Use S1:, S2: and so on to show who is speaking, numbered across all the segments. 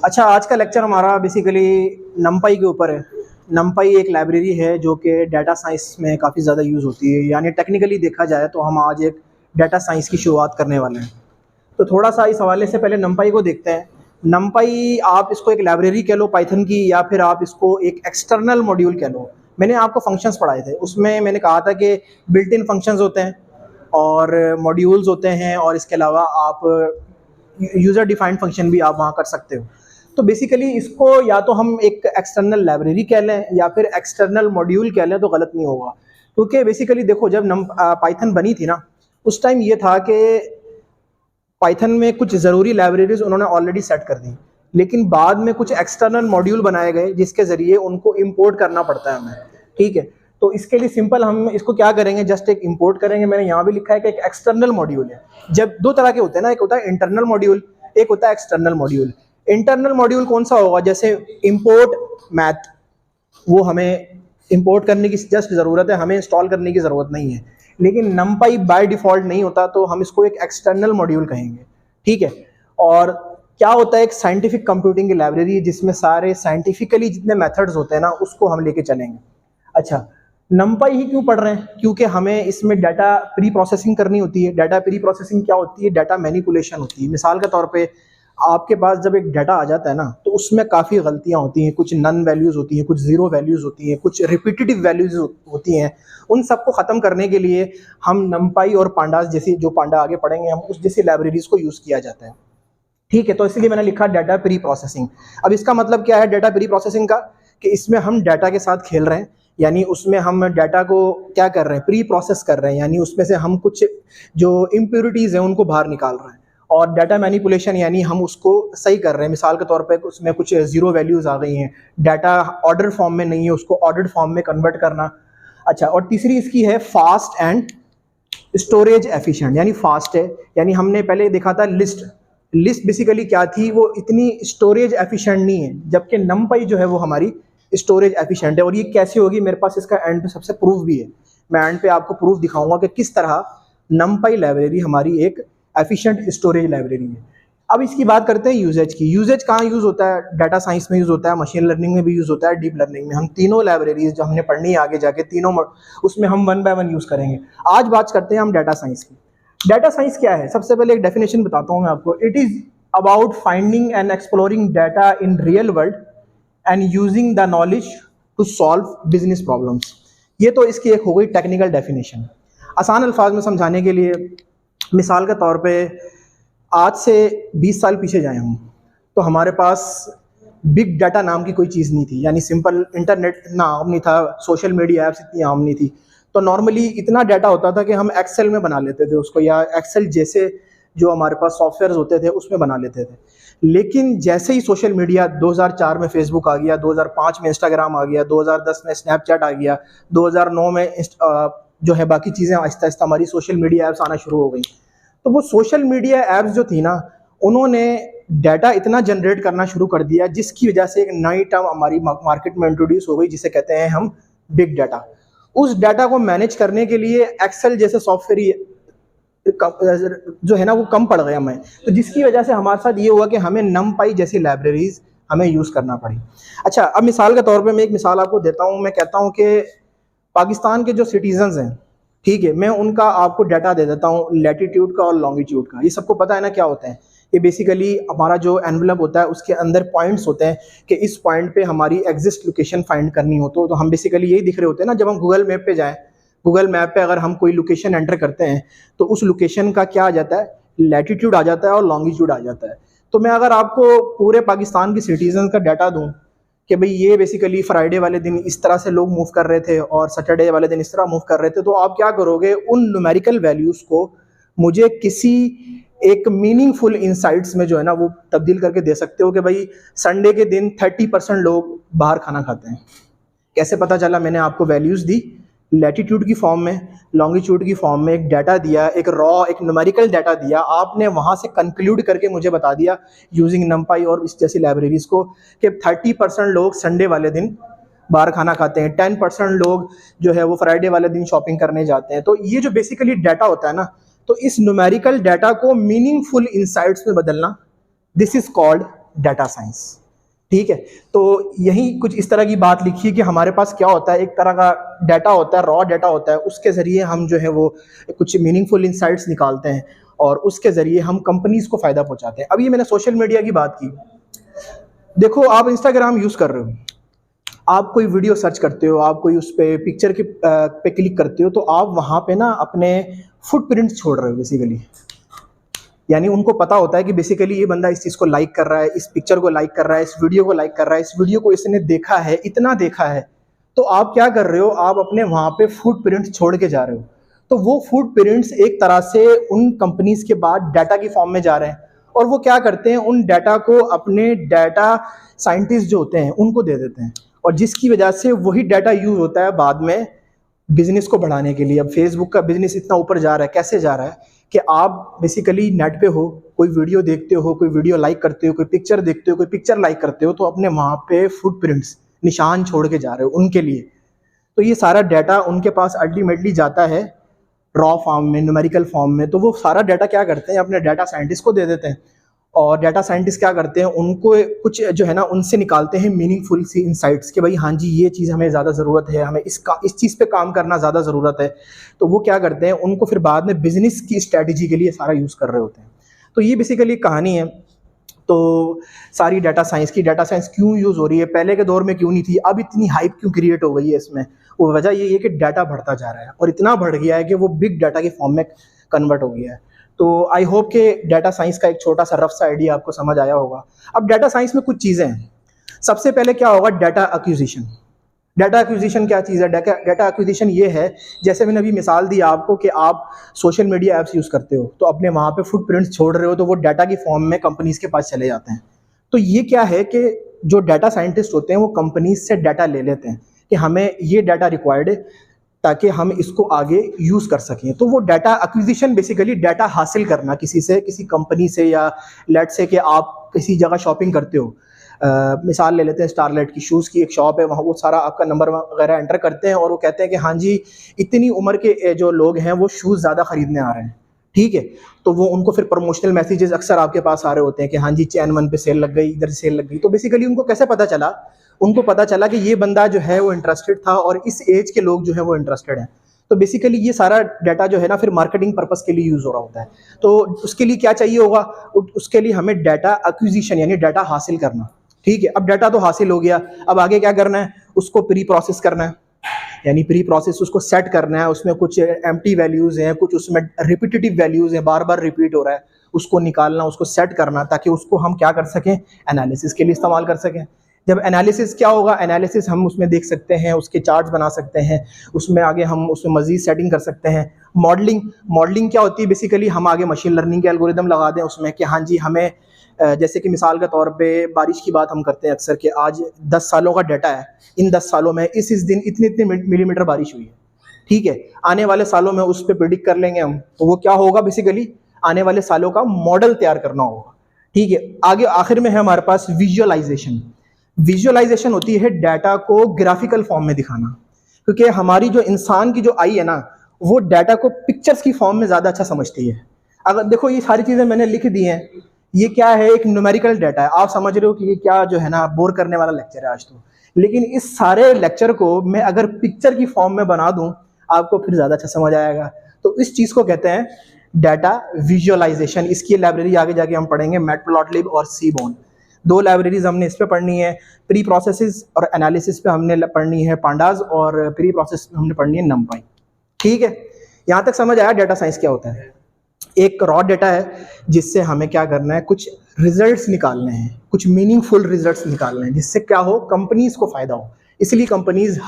S1: अच्छा, आज का लेक्चर हमारा बेसिकली नमपाई के ऊपर है। नमपाई एक लाइब्रेरी है जो कि डाटा साइंस में काफ़ी ज़्यादा यूज़ होती है, यानी टेक्निकली देखा जाए तो हम आज एक डाटा साइंस की शुरुआत करने वाले हैं। तो थोड़ा सा इस हवाले से पहले नमपाई को देखते हैं। नमपाई आप इसको एक लाइब्रेरी कह लो पाइथन की, या फिर आप इसको एक एक्सटर्नल मॉड्यूल कह लो। मैंने आपको फंक्शंस पढ़ाए थे, उसमें मैंने कहा था कि बिल्ट इन फंक्शंस होते हैं और मॉड्यूल्स होते हैं, और इसके अलावा आप यूज़र डिफाइंड फंक्शन भी आप वहाँ कर सकते हो। तो बेसिकली इसको या तो हम एक एक्सटर्नल लाइब्रेरी कह लें या फिर एक्सटर्नल मॉड्यूल कह लें तो गलत नहीं होगा, क्योंकि बेसिकली देखो जब पाइथन बनी थी ना, उस टाइम ये था कि पाइथन में कुछ ज़रूरी लाइब्रेरीज उन्होंने ऑलरेडी सेट कर दी, लेकिन बाद में कुछ एक्सटर्नल मॉड्यूल बनाए गए जिसके ज़रिए उनको इंपोर्ट करना पड़ता है हमें। ठीक है, तो इसके लिए सिंपल हम इसको क्या करेंगे, जस्ट एक इंपोर्ट करेंगे। मैंने यहाँ भी लिखा है कि एक एक्सटर्नल मॉड्यूल है। जब दो तरह के होते हैं ना, एक होता है इंटरनल मॉड्यूल, एक होता है एक्सटर्नल मॉड्यूल। इंटरनल मॉड्यूल कौन सा होगा, जैसे इंपोर्ट मैथ, वो हमें इंपोर्ट करने की जस्ट ज़रूरत है, हमें इंस्टॉल करने की ज़रूरत नहीं है। लेकिन नमपाई बाय डिफ़ॉल्ट नहीं होता, तो हम इसको एक एक्सटर्नल मॉड्यूल कहेंगे। ठीक है, और क्या होता है, एक साइंटिफिक कंप्यूटिंग की लाइब्रेरी जिसमें सारे साइंटिफिकली जितने मेथड्स होते हैं ना, उसको हम लेके चलेंगे। अच्छा, नमपाई ही क्यों पढ़ रहे हैं, क्योंकि हमें इसमें डाटा प्री प्रोसेसिंग करनी होती है। डाटा प्री प्रोसेसिंग क्या होती है, डाटा मैनिपुलेशन होती है। मिसाल के तौर पे आपके पास जब एक डाटा आ जाता है ना, तो उसमें काफ़ी गलतियां होती हैं, कुछ नन वैल्यूज़ होती हैं, कुछ ज़ीरो वैल्यूज़ होती हैं, कुछ रिपीटेटिव वैल्यूज़ होती हैं। उन सबको ख़त्म करने के लिए हम नमपाई और पांडास जैसी, जो पांडा आगे पढ़ेंगे हम, उस जैसी लाइब्रेरीज़ को यूज़ किया जाता है। ठीक है, तो इसलिए मैंने लिखा डाटा प्री प्रोसेसिंग। अब इसका मतलब क्या है डाटा प्री प्रोसेसिंग का, कि इसमें हम डाटा के साथ खेल रहे हैं, यानी उसमें हम डाटा को क्या कर रहे हैं, प्री प्रोसेस कर रहे हैं, यानी उसमें से हम कुछ जो इम्प्योरिटीज़ हैं उनको बाहर निकाल रहे हैं। और डाटा मैनिपुलेशन यानी हम उसको सही कर रहे हैं। मिसाल के तौर पे उसमें कुछ ज़ीरो वैल्यूज़ आ गई हैं, डाटा ऑर्डर फॉर्म में नहीं है, उसको ऑर्डर्ड फॉर्म में कन्वर्ट करना। अच्छा, और तीसरी इसकी है फास्ट एंड स्टोरेज एफिशिएंट, यानी फास्ट है, यानी हमने पहले देखा था लिस्ट। लिस्ट बेसिकली क्या थी, वो इतनी स्टोरेज एफिशिएंट नहीं है, जबकि नमपाई जो है वो हमारी स्टोरेज एफिशिएंट है। और ये कैसे होगी, मेरे पास इसका एंड पे सबसे प्रूफ भी है। मैं एंड पे आपको प्रूफ दिखाऊंगा कि किस तरह नमपाई लाइब्रेरी हमारी एक एफिशिएंट स्टोरेज लाइब्रेरी है। अब इसकी बात करते हैं यूजेज की। यूजेज कहाँ यूज़ होता है, डाटा साइंस में यूज़ होता है, मशीन लर्निंग में भी यूज़ होता है, डीप लर्निंग में। हम तीनों लाइब्रेरीज जो हमने पढ़नी है आगे जाके, तीनों उसमें हम वन बाय वन यूज़ करेंगे। आज बात करते हैं हम डाटा साइंस की। डाटा साइंस क्या है, सबसे पहले एक डेफिनेशन बताता हूँ मैं आपको। It is about finding and exploring data in real world and using the knowledge to solve business problems. ये तो इसकी एक हो गई टेक्निकल डेफिनेशन। आसान अल्फाज में समझाने के लिए, मिसाल के तौर पे आज से 20 साल पीछे जाए हम, तो हमारे पास बिग डाटा नाम की कोई चीज़ नहीं थी, यानी सिंपल इंटरनेट इतना आम नहीं था, सोशल मीडिया ऐप्स इतनी आम नहीं थी। तो नॉर्मली इतना डाटा होता था कि हम एक्सेल में बना लेते थे उसको, या एक्सेल जैसे जो हमारे पास सॉफ्टवेयर होते थे उसमें बना लेते थे। लेकिन जैसे ही सोशल मीडिया 2004 में फेसबुक आ गया, 2005 में इंस्टाग्राम आ गया, 2010 में स्नैपचैट आ गया, 2009 में जो है बाकी चीज़ें आहिस्ता आहिस्ता हमारी सोशल मीडिया ऐप्स आना शुरू हो गई। तो वो सोशल मीडिया ऐप्स जो थी ना, उन्होंने डाटा इतना जनरेट करना शुरू कर दिया, जिसकी वजह से एक नई टर्म हमारी मार्केट में इंट्रोड्यूस हो गई, जिसे कहते हैं हम बिग डाटा। उस डाटा को मैनेज करने के लिए एक्सेल जैसे सॉफ्टवेयर जो है ना वो कम पड़ गया हमें, तो जिसकी वजह से हमारे साथ ये हुआ कि हमें नमपाई जैसी लाइब्रेरीज हमें यूज़ करना पड़ी। अच्छा, अब मिसाल के तौर पे मैं एक मिसाल आपको देता हूँ। मैं कहता हूँ कि पाकिस्तान के जो सिटीजन्स हैं, ठीक है, मैं उनका आपको डाटा दे देता हूँ, लैटिट्यूड का और लॉन्गिट्यूड का। ये सबको पता है ना क्या होते हैं। ये बेसिकली हमारा जो एनवलप होता है उसके अंदर पॉइंट्स होते हैं कि इस पॉइंट पे हमारी एग्जिस्ट लोकेशन फाइंड करनी हो, तो हम बेसिकली यही दिख रहे होते हैं ना। जब हम गूगल मैप पे जाएँ, गूगल मैप पे अगर हम कोई लोकेशन एंटर करते हैं, तो उस लोकेशन का क्या आ जाता है, लैटिट्यूड आ जाता है और लॉन्गिट्यूड आ जाता है। तो मैं अगर आपको पूरे पाकिस्तान के सिटीजन का डाटा दूं कि भाई ये बेसिकली फ्राइडे वाले दिन इस तरह से लोग मूव कर रहे थे और सैटरडे वाले दिन इस तरह मूव कर रहे थे, तो आप क्या करोगे, उन न्यूमेरिकल वैल्यूज़ को मुझे किसी एक मीनिंगफुल इंसाइट्स में जो है ना वो तब्दील करके दे सकते हो कि भाई संडे के दिन 30% लोग बाहर खाना खाते हैं। कैसे पता चला, मैंने आपको वैल्यूज़ दी, लैटिट्यूड की फॉर्म में, लॉन्गिट्यूड की फॉर्म में, एक डाटा दिया, एक रॉ एक न्यूमेरिकल डाटा दिया, आपने वहाँ से कंक्लूड करके मुझे बता दिया यूजिंग नमपाई और इस जैसी लाइब्रेरीज़ को कि 30% लोग संडे वाले दिन बाहर खाना खाते हैं, 10% लोग जो है वो फ्राइडे वाले दिन शॉपिंग करने जाते हैं। तो ये जो बेसिकली डाटा होता है ना, तो इस न्यूमेरिकल डाटा को मीनिंगफुल इंसाइट्स में बदलना, this is called data science. ठीक है, तो यही कुछ इस तरह की बात लिखी है कि हमारे पास क्या होता है, एक तरह का डाटा होता है, रॉ डाटा होता है, उसके ज़रिए हम जो है वो कुछ मीनिंगफुल इंसाइट्स निकालते हैं और उसके ज़रिए हम कंपनीज़ को फ़ायदा पहुंचाते हैं। अभी मैंने सोशल मीडिया की बात की, देखो आप इंस्टाग्राम यूज़ कर रहे हो, आप कोई वीडियो सर्च करते हो, आप कोई उस पे पिक्चर के पे क्लिक करते हो, तो आप वहाँ पे ना अपने फुटप्रिंट्स छोड़ रहे हो बेसिकली। यानी उनको पता होता है कि बेसिकली ये बंदा इस चीज़ को लाइक कर रहा है, इस पिक्चर को लाइक कर रहा है, इस वीडियो को लाइक कर रहा है, इस वीडियो को इसने देखा है, इतना देखा है, तो आप क्या कर रहे हो, आप अपने वहाँ पे फुटप्रिंट छोड़ के जा रहे हो। तो वो फुटप्रिंट्स एक तरह से उन कंपनीज के बाद डाटा की फॉर्म में जा रहे हैं, और वो क्या करते हैं, उन डाटा को अपने डाटा साइंटिस्ट जो होते हैं उनको दे देते हैं, और जिसकी वजह से वही डाटा यूज होता है बाद में बिजनेस को बढ़ाने के लिए। अब फेसबुक का बिजनेस इतना ऊपर जा रहा है, कैसे जा रहा है कि आप बेसिकली नेट पे हो, कोई वीडियो देखते हो, कोई वीडियो लाइक करते हो, कोई पिक्चर देखते हो, कोई पिक्चर लाइक करते हो, तो अपने वहाँ पे फुटप्रिंट्स निशान छोड़ के जा रहे हो उनके लिए। तो ये सारा डाटा उनके पास अल्टीमेटली जाता है रॉ फॉर्म में, न्यूमेरिकल फॉर्म में। तो वो सारा डाटा क्या करते हैं, अपने डाटा साइंटिस्ट को दे देते हैं, और डाटा साइंटिस्ट क्या करते हैं, उनको कुछ जो है ना उनसे निकालते हैं मीनिंगफुल सी इंसाइट्स कि भाई हाँ जी ये चीज़ हमें ज़्यादा ज़रूरत है, हमें इस चीज़ पे काम करना ज़्यादा ज़रूरत है। तो वो क्या करते हैं, उनको फिर बाद में बिजनेस की स्ट्रैटेजी के लिए सारा यूज़ कर रहे होते हैं। तो ये बेसिकली कहानी है। तो सारी डाटा साइंस की, डाटा साइंस क्यों यूज़ हो रही है, पहले के दौर में क्यों नहीं थी, अब इतनी हाइप क्यों क्रिएट हो गई है इसमें, वो वजह ये है कि डाटा बढ़ता जा रहा है, और इतना बढ़ गया है कि वो बिग डाटा के फॉर्म में कन्वर्ट हो गया है। तो आई होप कि डाटा साइंस का एक छोटा सा रफ सा आइडिया आपको समझ आया होगा। अब डाटा साइंस में कुछ चीज़ें हैं। सबसे पहले क्या होगा, डाटा एक्विजिशन। डाटा एक्विजिशन क्या चीज़ है, डाटा एक्विजिशन ये है, जैसे मैंने अभी मिसाल दी आपको कि आप सोशल मीडिया ऐप्स यूज़ करते हो, तो अपने वहाँ पे फुटप्रिंट्स छोड़ रहे हो, तो वो डाटा की फॉर्म में कंपनीज के पास चले जाते हैं। तो ये क्या है कि जो डाटा साइंटिस्ट होते हैं वो कंपनीज से डाटा ले लेते हैं कि हमें ये डाटा रिक्वायर्ड है ताकि हम इसको आगे यूज़ कर सकें। तो वो डाटा एक्विजिशन बेसिकली डाटा हासिल करना किसी से, किसी कंपनी से, या लेट से कि आप किसी जगह शॉपिंग करते हो, मिसाल ले लेते हैं स्टारलेट की, शूज़ की एक शॉप है, वहाँ वो सारा आपका नंबर वगैरह एंटर करते हैं और वो कहते हैं कि हाँ जी इतनी उम्र के जो लोग हैं वो शूज़ ज़्यादा ख़रीदने आ रहे हैं। ठीक है, तो वो उनको फिर प्रमोशनल मैसेजेस अक्सर आपके पास आ रहे होते हैं कि हाँ जी चैन 1 पे सेल लग गई, इधर सेल लग गई। तो बेसिकली उनको कैसे पता चला, उनको पता चला कि ये बंदा जो है वो इंटरेस्टेड था और इस एज के लोग जो है वो इंटरेस्टेड हैं। तो बेसिकली ये सारा डाटा जो है ना फिर मार्केटिंग पर्पस के लिए यूज़ हो रहा होता है। तो उसके लिए क्या चाहिए होगा, उसके लिए हमें डाटा एक्विजिशन यानी डाटा हासिल करना। ठीक है, अब डाटा तो हासिल हो गया, अब आगे क्या करना है, उसको प्री प्रोसेस करना है, यानी प्री प्रोसेस उसको सेट करना है। उसमें कुछ एम्प्टी वैल्यूज़ हैं, कुछ उसमें रिपीटेटिव वैल्यूज़ हैं, बार बार रिपीट हो रहा है, उसको निकालना, उसको सेट करना, ताकि उसको हम क्या कर सकें, एनालिसिस के लिए इस्तेमाल कर सकें। जब एनालिसिस क्या होगा, एनालिसिस हम उसमें देख सकते हैं, उसके चार्ट्स बना सकते हैं, उसमें आगे हम उसमें मज़ीद सेटिंग कर सकते हैं। मॉडलिंग क्या होती है, बेसिकली हम आगे मशीन लर्निंग के एल्गोरिदम लगा दें उसमें कि हाँ जी हमें जैसे कि मिसाल के तौर पे बारिश की बात हम करते हैं अक्सर कि आज 10 सालों का डाटा है, इन 10 सालों में इस दिन इतने इतने मिलीमीटर बारिश हुई है। ठीक है, आने वाले सालों में उस पर प्रिडिक्ट कर लेंगे हम, तो वो क्या होगा, बेसिकली आने वाले सालों का मॉडल तैयार करना होगा। ठीक है, आगे आखिर में है हमारे पास विजुअलाइजेशन। विजुअलाइजेशन होती है डाटा को ग्राफिकल फॉर्म में दिखाना, क्योंकि हमारी जो इंसान की जो आई है ना वो डाटा को पिक्चर्स की फॉर्म में ज़्यादा अच्छा समझती है। अगर देखो ये सारी चीज़ें मैंने लिख दी हैं, ये क्या है, एक न्यूमेरिकल डाटा है। आप समझ रहे हो कि ये क्या जो है ना बोर करने वाला लेक्चर है आज तो, लेकिन इस सारे लेक्चर को मैं अगर पिक्चर की फॉर्म में बना दूं आपको फिर ज़्यादा अच्छा समझ आएगा। तो इस चीज़ को कहते हैं डाटा विजुअलाइजेशन। इसकी लाइब्रेरी आगे जाके हम पढ़ेंगे, मैटप्लॉटलिब और सीबोन, 2 लाइब्रेरीज हमने इस पे पढ़नी है। प्री प्रोसेसेस और एनालिसिस पे हमने पढ़नी है पांडास, और प्री प्रोसेस हमने पढ़नी है नमपाई। ठीक है, यहाँ तक समझ आया डाटा साइंस क्या होता है। एक रॉ डाटा है जिससे हमें क्या करना है, कुछ रिजल्ट्स निकालने हैं, कुछ मीनिंगफुल रिजल्ट्स निकालने हैं, जिससे क्या हो, कंपनीज को फायदा हो। इसलिए कंपनीज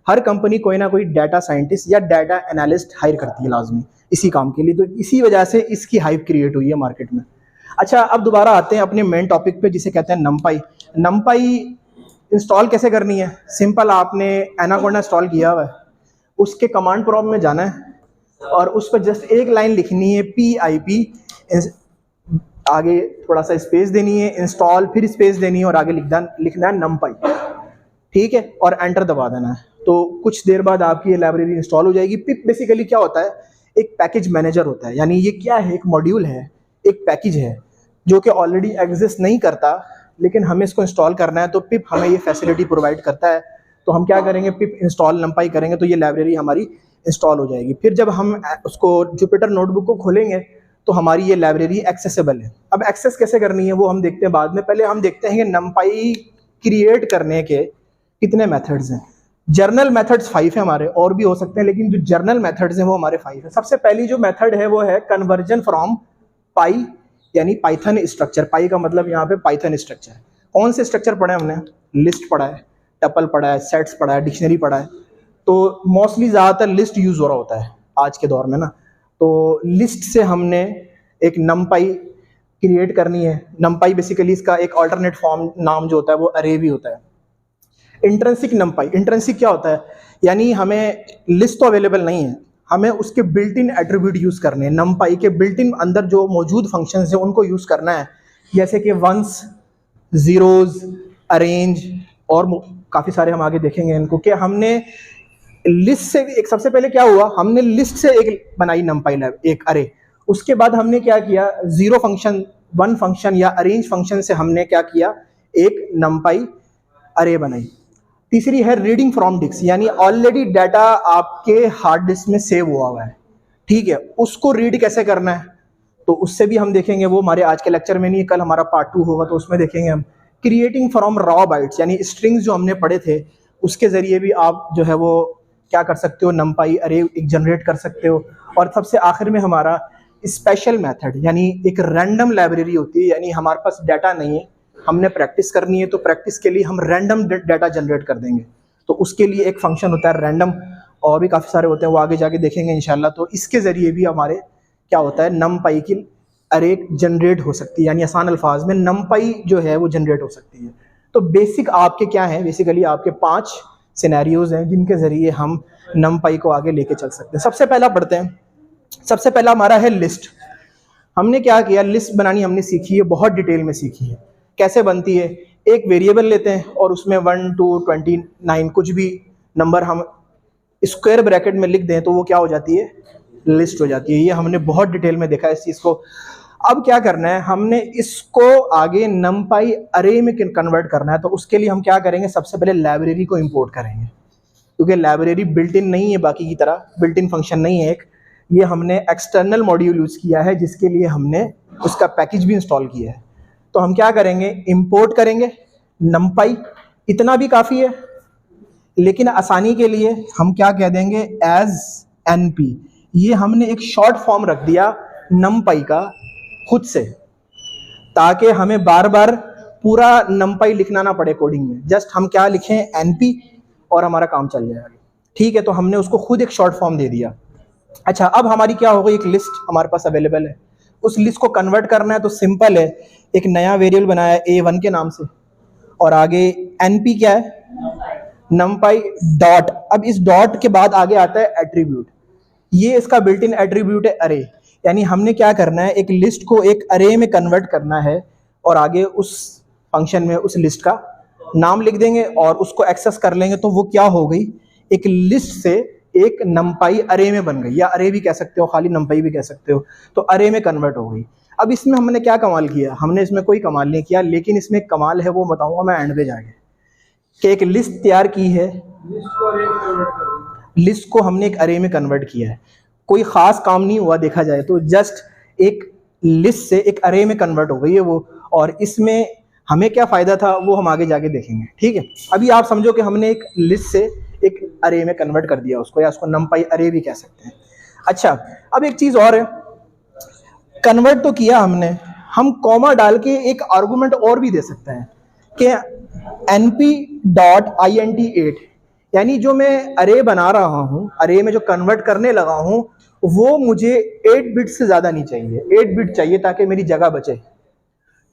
S1: हर कंपनी कोई ना कोई डाटा साइंटिस्ट या डाटा एनालिस्ट हायर करती है लाजमी इसी काम के लिए। तो इसी वजह से इसकी हाइप क्रिएट हुई है मार्केट में। अच्छा, अब दोबारा आते हैं अपने मेन टॉपिक पे जिसे कहते हैं नमपाई। नमपाई इंस्टॉल कैसे करनी है, सिंपल, आपने एनाकोंडा इंस्टॉल किया हुआ है, उसके कमांड प्रॉम्प्ट में जाना है और उस पर जस्ट एक लाइन लिखनी है PIP, आगे थोड़ा सा स्पेस देनी है, इंस्टॉल, फिर स्पेस देनी है और आगे लिखना है नमपाई। ठीक है, और एंटर दबा देना है। तो कुछ देर बाद आपकी ये लाइब्रेरी इंस्टॉल हो जाएगी। पिप बेसिकली क्या होता है, एक पैकेज मैनेजर होता है, यानी ये क्या है, एक मॉड्यूल है, एक पैकेज है। जो कि ऑलरेडी एग्जिस्ट नहीं करता, लेकिन हमें इसको इंस्टॉल करना है, तो पिप हमें ये फैसिलिटी प्रोवाइड करता है। तो हम क्या करेंगे, पिप इंस्टॉल numpy करेंगे तो ये लाइब्रेरी हमारी इंस्टॉल हो जाएगी। फिर जब हम उसको जुपिटर नोटबुक को खोलेंगे तो हमारी ये लाइब्रेरी एक्सेसिबल है। अब एक्सेस कैसे करनी है वो हम देखते हैं बाद में, पहले हम देखते हैं कि numpy क्रिएट करने के कितने मेथड्स हैं। जर्नल मेथड्स 5 है हमारे, और भी हो सकते हैं, लेकिन जो जर्नल मेथड्स हैं वो हमारे 5 है। सबसे पहली जो मेथड है वो है कन्वर्जन फ्रॉम पाई, यानी पाइथन स्ट्रक्चर। पाई का मतलब यहाँ पे पाइथन स्ट्रक्चर। कौन से स्ट्रक्चर पढ़े हमने? लिस्ट पढ़ा है, टपल पढ़ा है, सेट्स पढ़ा है, डिक्शनरी पढ़ा है। तो मोस्टली ज़्यादातर लिस्ट यूज़ हो रहा होता है आज के दौर में ना। तो लिस्ट से हमने एक numpy क्रिएट करनी है। numpy बेसिकली इसका एक अल्टरनेट फॉर्म नाम जो होता है वो अरे भी होता है। इंट्रिंसिक numpy, इंट्रिंसिक क्या होता है? यानी हमें लिस्ट तो अवेलेबल नहीं है, हमें उसके बिल्ट इन एट्रीब्यूट यूज़ करने हैं। numpy के बिल्ट इन अंदर जो मौजूद फंक्शंस हैं उनको यूज़ करना है, जैसे कि वंस, ज़ीरोज़, अरेंज और काफ़ी सारे हम आगे देखेंगे इनको। कि हमने लिस्ट से एक, सबसे पहले क्या हुआ, हमने लिस्ट से एक बनाई numpy लैब, एक अरे। उसके बाद हमने क्या किया, ज़ीरो फंक्शन, वन फंक्शन या अरेंज फंक्शन से हमने क्या किया, एक numpy अरे बनाई। तीसरी है रीडिंग फ्रॉम डिस्क, यानी ऑलरेडी डाटा आपके हार्ड डिस्क में सेव हुआ है, ठीक है, उसको रीड कैसे करना है, तो उससे भी हम देखेंगे। वो हमारे आज के लेक्चर में नहीं, कल हमारा पार्ट 2 होगा तो उसमें देखेंगे हम। क्रिएटिंग फ्रॉम रॉ बाइट्स, यानी स्ट्रिंग्स जो हमने पढ़े थे उसके ज़रिए भी आप जो है वो क्या कर सकते हो, numpy अरे एक जनरेट कर सकते हो। और सबसे आखिर में हमारा स्पेशल मेथड, यानी एक रैंडम लाइब्रेरी होती है, यानी हमारे पास डाटा नहीं है, हमने प्रैक्टिस करनी है, तो प्रैक्टिस के लिए हम रैंडम डाटा जनरेट कर देंगे। तो उसके लिए एक फंक्शन होता है रैंडम, और भी काफ़ी सारे होते हैं, वो आगे जाके देखेंगे इंशाल्लाह। तो इसके ज़रिए भी हमारे क्या होता है, numpy की अरे जनरेट हो सकती है, यानी आसान अल्फाज में numpy जो है वो जनरेट हो सकती है। तो बेसिक आपके क्या है, बेसिकली आपके 5 सिनेरियोज हैं जिनके ज़रिए हम numpy को आगे लेके चल सकते हैं। सबसे पहला पढ़ते हैं। सबसे पहला हमारा है लिस्ट। हमने क्या किया, लिस्ट बनानी हमने सीखी है, बहुत डिटेल में सीखी है। कैसे बनती है, एक वेरिएबल लेते हैं और उसमें 1 2 29 कुछ भी नंबर हम स्क्वायर ब्रैकेट में लिख दें तो वो क्या हो जाती है, लिस्ट हो जाती है। ये हमने बहुत डिटेल में देखा है इस चीज़ को। अब क्या करना है, हमने इसको आगे numpy अरे में कन्वर्ट करना है। तो उसके लिए हम क्या करेंगे, सबसे पहले लाइब्रेरी को इंपोर्ट करेंगे, क्योंकि लाइब्रेरी बिल्ट इन नहीं है, बाकी की तरह बिल्ट इन फंक्शन नहीं है। एक ये हमने एक्सटर्नल मॉड्यूल यूज़ किया है, जिसके लिए हमने उसका पैकेज भी इंस्टॉल किया है। तो हम क्या करेंगे, इंपोर्ट करेंगे numpy, इतना भी काफ़ी है, लेकिन आसानी के लिए हम क्या कह देंगे, एज np। ये हमने एक शॉर्ट फॉर्म रख दिया numpy का खुद से, ताकि हमें बार बार पूरा numpy लिखना ना पड़े कोडिंग में। जस्ट हम क्या लिखें, np, और हमारा काम चल जाएगा, ठीक है। तो हमने उसको खुद एक शॉर्ट फॉर्म दे दिया। अच्छा, अब हमारी क्या हो गई, एक लिस्ट हमारे पास अवेलेबल है, उस लिस्ट को कन्वर्ट करना है। तो सिंपल है, एक नया वेरिएबल बनाया है a1 के नाम से, और आगे np क्या है, numpy डॉट। अब इस डॉट के बाद आगे आता है एट्रीब्यूट, ये इसका बिल्ट इन एट्रीब्यूट है अरे। यानी हमने क्या करना है, एक लिस्ट को एक अरे में कन्वर्ट करना है, और आगे उस फंक्शन में उस लिस्ट का नाम लिख देंगे और उसको एक्सेस कर लेंगे। तो वो क्या हो गई, एक लिस्ट से एक numpy अरे में बन गई, या अरे भी कह सकते हो, खाली numpy भी कह सकते हो। तो अरे में कन्वर्ट हो गई। अब इसमें हमने क्या कमाल किया, हमने इसमें कोई कमाल नहीं किया, लेकिन इसमें एक कमाल है, वो बताऊंगा मैं एंड पे जाके। कि एक लिस्ट तैयार की है, लिस्ट को हमने एक अरे में कन्वर्ट किया है, कोई ख़ास काम नहीं हुआ देखा जाए तो, जस्ट एक लिस्ट से एक अरे में कन्वर्ट हो गई है वो। और इसमें हमें क्या फ़ायदा था वो हम आगे जाके देखेंगे, ठीक है। अभी आप समझो कि हमने एक लिस्ट से एक अरे में कन्वर्ट कर दिया उसको, या उसको numpy अरे भी कह सकते हैं। अच्छा, अब एक चीज़ और है, कन्वर्ट तो किया हमने, हम कॉमा डाल के एक आर्गूमेंट और भी दे सकते हैं कि np.int8, यानी जो मैं अरे बना रहा हूँ, अरे में जो कन्वर्ट करने लगा हूँ, वो मुझे 8 बिट से ज़्यादा नहीं चाहिए, 8 बिट चाहिए ताकि मेरी जगह बचे,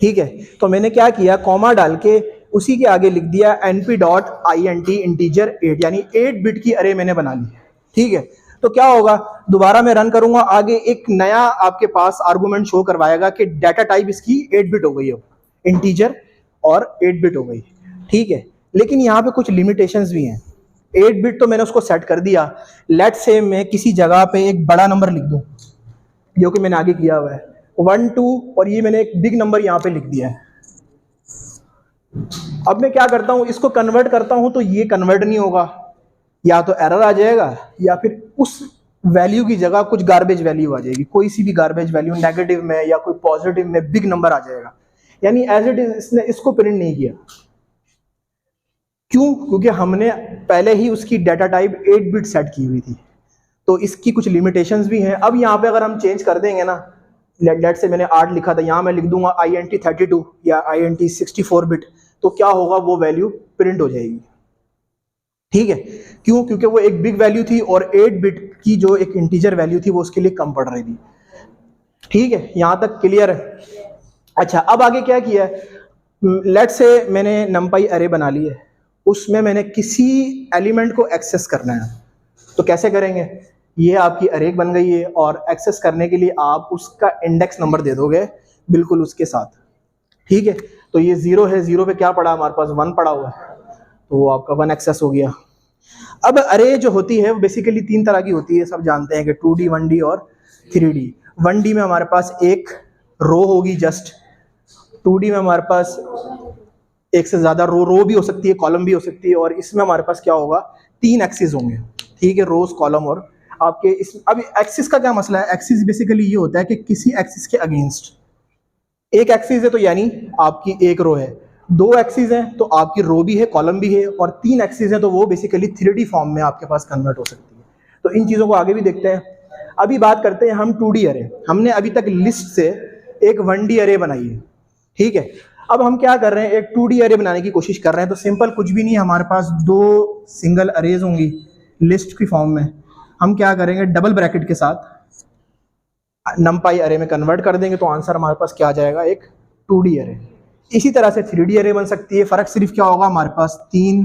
S1: ठीक है। तो मैंने क्या किया, कॉमा डाल के उसी के आगे लिख दिया np.int इंटीजर 8, यानी 8 बिट की अरे मैंने बना ली, ठीक है। तो क्या होगा, दोबारा मैं रन करूंगा, आगे एक नया आपके पास आर्गूमेंट शो करवाएगा कि डाटा टाइप इसकी 8 बिट हो गई है, इंटीजर और 8 बिट हो गई, ठीक है। लेकिन यहाँ पे कुछ लिमिटेशंस भी हैं। 8 बिट तो मैंने उसको सेट कर दिया, लेट्स से मैं किसी जगह पे एक बड़ा नंबर लिख दूं, जो कि मैंने आगे किया हुआ है, 1 2 और ये मैंने एक बिग नंबर यहाँ पे लिख दिया है। अब मैं क्या करता हूँ, इसको कन्वर्ट करता हूँ तो ये कन्वर्ट नहीं होगा, या तो एरर आ जाएगा या फिर उस वैल्यू की जगह कुछ गार्बेज वैल्यू आ जाएगी, कोई सी भी गार्बेज वैल्यू नेगेटिव में या कोई पॉजिटिव में बिग नंबर आ जाएगा, यानी एज इट इज इसने इसको प्रिंट नहीं किया। क्यों? क्योंकि हमने पहले ही उसकी डाटा टाइप 8 बिट सेट की हुई थी, तो इसकी कुछ लिमिटेशंस भी हैं। अब यहाँ पे अगर हम चेंज कर देंगे ना, लेट से मैंने 8 लिखा था, यहाँ मैं लिख दूंगा INT 32 या INT 64 बिट, तो क्या होगा, वो वैल्यू प्रिंट हो जाएगी। ठीक है, क्यों? क्योंकि वो एक बिग वैल्यू थी और 8 बिट की जो एक इंटीजर वैल्यू थी वो उसके लिए कम पड़ रही थी। ठीक है, यहाँ तक क्लियर है? अच्छा, अब आगे क्या किया है, लेट से मैंने नंपाई अरे बना ली है, उसमें मैंने किसी एलिमेंट को एक्सेस करना है, तो कैसे करेंगे? ये आपकी अरे बन गई है और एक्सेस करने के लिए आप उसका इंडेक्स नंबर दे दोगे बिल्कुल उसके साथ। ठीक है, तो ये 0 है, 0 पे क्या पड़ा हमारे पास, 1 पड़ा हुआ है, तो वो आपका 1 एक्सेस हो गया। अब अरे जो होती है वो बेसिकली 3 तरह की होती है, सब जानते हैं कि 2D 1D और 3D। 1D में हमारे पास एक रो होगी जस्ट, 2D में हमारे पास एक से ज्यादा रो भी हो सकती है, कॉलम भी हो सकती है, और इसमें हमारे पास क्या होगा, 3 एक्सिस होंगे। ठीक है, रोज, कॉलम और आपके इस। अब एक्सिस का क्या मसला है, एक्सिस बेसिकली ये होता है कि किसी एक्सिस के अगेंस्ट, एक एक्सिस है तो यानी आपकी एक रो है, 2 एक्सिस हैं तो आपकी रो भी है, कॉलम भी है, और 3 एक्सिस हैं तो वो बेसिकली 3D फॉर्म में आपके पास कन्वर्ट हो सकती है। तो इन चीज़ों को आगे भी देखते हैं। अभी बात करते हैं हम 2D अरे। हमने अभी तक लिस्ट से एक 1D अरे बनाई है। ठीक है, अब हम क्या कर रहे हैं, एक 2D अरे बनाने की कोशिश कर रहे हैं। तो सिंपल कुछ भी नहीं, हमारे पास 2 सिंगल अरेज होंगी लिस्ट की फॉर्म में। हम क्या करेंगे, डबल ब्रैकेट के साथ नमपाई अरे में कन्वर्ट कर देंगे, तो आंसर हमारे पास क्या आ जाएगा, एक 2D अरे। इसी तरह से 3D अरे बन सकती है, फर्क सिर्फ क्या होगा, हमारे पास 3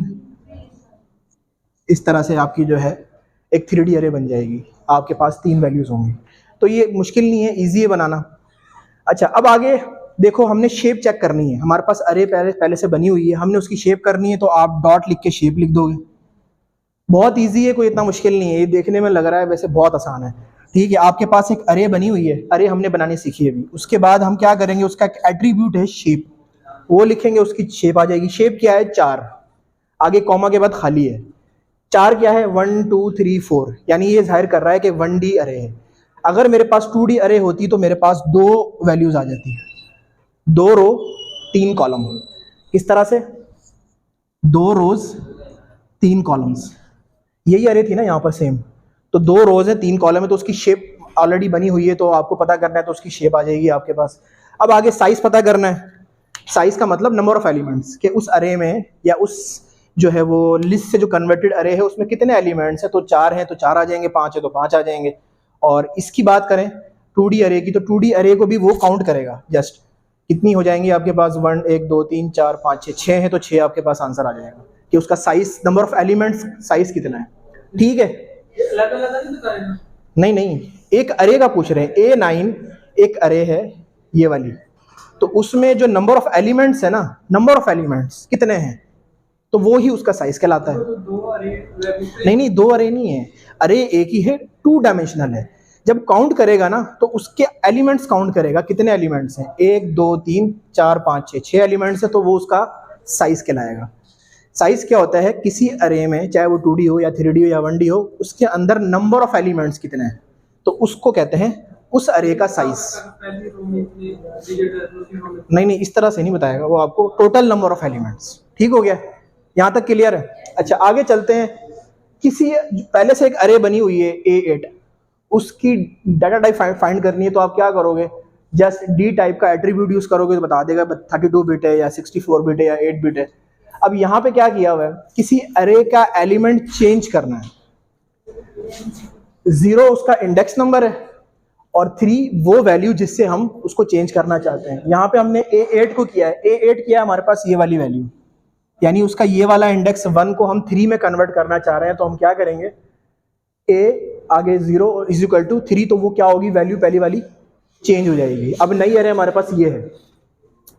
S1: इस तरह से आपकी जो है एक 3D अरे बन जाएगी, आपके पास 3 वैल्यूज होंगी। तो ये मुश्किल नहीं है, ईजी है बनाना। अच्छा, अब आगे देखो, हमने शेप चेक करनी है। हमारे पास अरे पहले से बनी हुई है, हमने उसकी शेप करनी है, तो आप डॉट लिख के शेप लिख दोगे। बहुत ईजी है, कोई इतना मुश्किल नहीं है, ये देखने में लग रहा है वैसे बहुत आसान है। ठीक है, आपके पास एक अरे बनी हुई है, अरे हमने बनानी सीखी है अभी। उसके बाद हम क्या करेंगे, उसका एक एट्रीब्यूट है शेप, वो लिखेंगे, उसकी शेप आ जाएगी। शेप क्या है, 4, आगे कॉमा के बाद खाली है। 4 क्या है, 1 2 3 4, यानी ये जाहिर कर रहा है कि 1D अरे है। अगर मेरे पास 2D अरे होती तो मेरे पास 2 वैल्यूज आ जाती है, 2 रो 3 कॉलम। किस तरह से, 2 रोज 3 कॉलम्स, यही अरे थी ना यहाँ पर सेम। तो 2 रोज है, 3 कॉलम है, तो उसकी शेप ऑलरेडी बनी हुई है, तो आपको पता करना है तो उसकी शेप आ जाएगी आपके पास। अब आगे साइज पता करना है। साइज का मतलब नंबर ऑफ एलिमेंट्स, कि उस अरे में या उस जो है वो लिस्ट से जो कन्वर्टेड अरे है उसमें कितने एलिमेंट्स हैं। तो 4 हैं तो 4 आ जाएंगे, 5 है तो 5 आ जाएंगे। और इसकी बात करें 2D अरे की, तो 2D अरे को भी वो काउंट करेगा, जस्ट कितनी हो जाएंगी आपके पास, 1 2 3 4 5 6 है, तो 6 आपके पास आंसर आ जाएगा कि उसका size, number of elements size कितना है। ठीक है, नहीं, एक अरे का पूछ रहे हैं, A9 एक अरे है ये वाली, तो उसमें जो नंबर ऑफ एलिमेंट्स है ना, नंबर ऑफ एलिमेंट्स कितने हैं, तो वो ही उसका साइज कहलाता है। नहीं, 2 अरे नहीं है, अरे एक ही है, 2 डायमेंशनल है। जब काउंट करेगा ना तो उसके एलिमेंट्स काउंट करेगा, कितने एलिमेंट्स हैं, 1 2 3 4 5 6 एलिमेंट्स है, तो वो उसका साइज कहलाएगा। साइज क्या होता है, किसी अरे में चाहे वो 2D हो या 3D हो या 1D हो, उसके अंदर नंबर ऑफ एलिमेंट्स कितने हैं, तो उसको कहते हैं उस अरे का साइज। नहीं, इस तरह से नहीं बताएगा वो आपको, टोटल नंबर ऑफ एलिमेंट्स। ठीक हो गया, यहाँ तक क्लियर है? अच्छा, आगे चलते हैं। किसी पहले से एक अरे बनी हुई है A8, उसकी डाटा टाइप फाइंड करनी है, तो आप क्या करोगे, जस्ट D टाइप का एट्रीब्यूट यूज करोगे तो बता देगा 32 बिट है या 64 बिट है या 8 बिट है। अब यहाँ पे क्या किया हुआ है, किसी अरे का एलिमेंट चेंज करना है। 0 उसका इंडेक्स नंबर है और 3 वो वैल्यू जिससे हम उसको चेंज करना चाहते हैं। यहाँ पे हमने A8 को किया है, A8 किया हमारे पास ये वाली वैल्यू, यानी उसका ये वाला इंडेक्स 1 को हम 3 में कन्वर्ट करना चाह रहे हैं। तो हम क्या करेंगे, A आगे 0 इज इक्वल टू 3, तो वो क्या होगी, वैल्यू पहली वाली चेंज हो जाएगी। अब नई अरे हमारे पास ये है।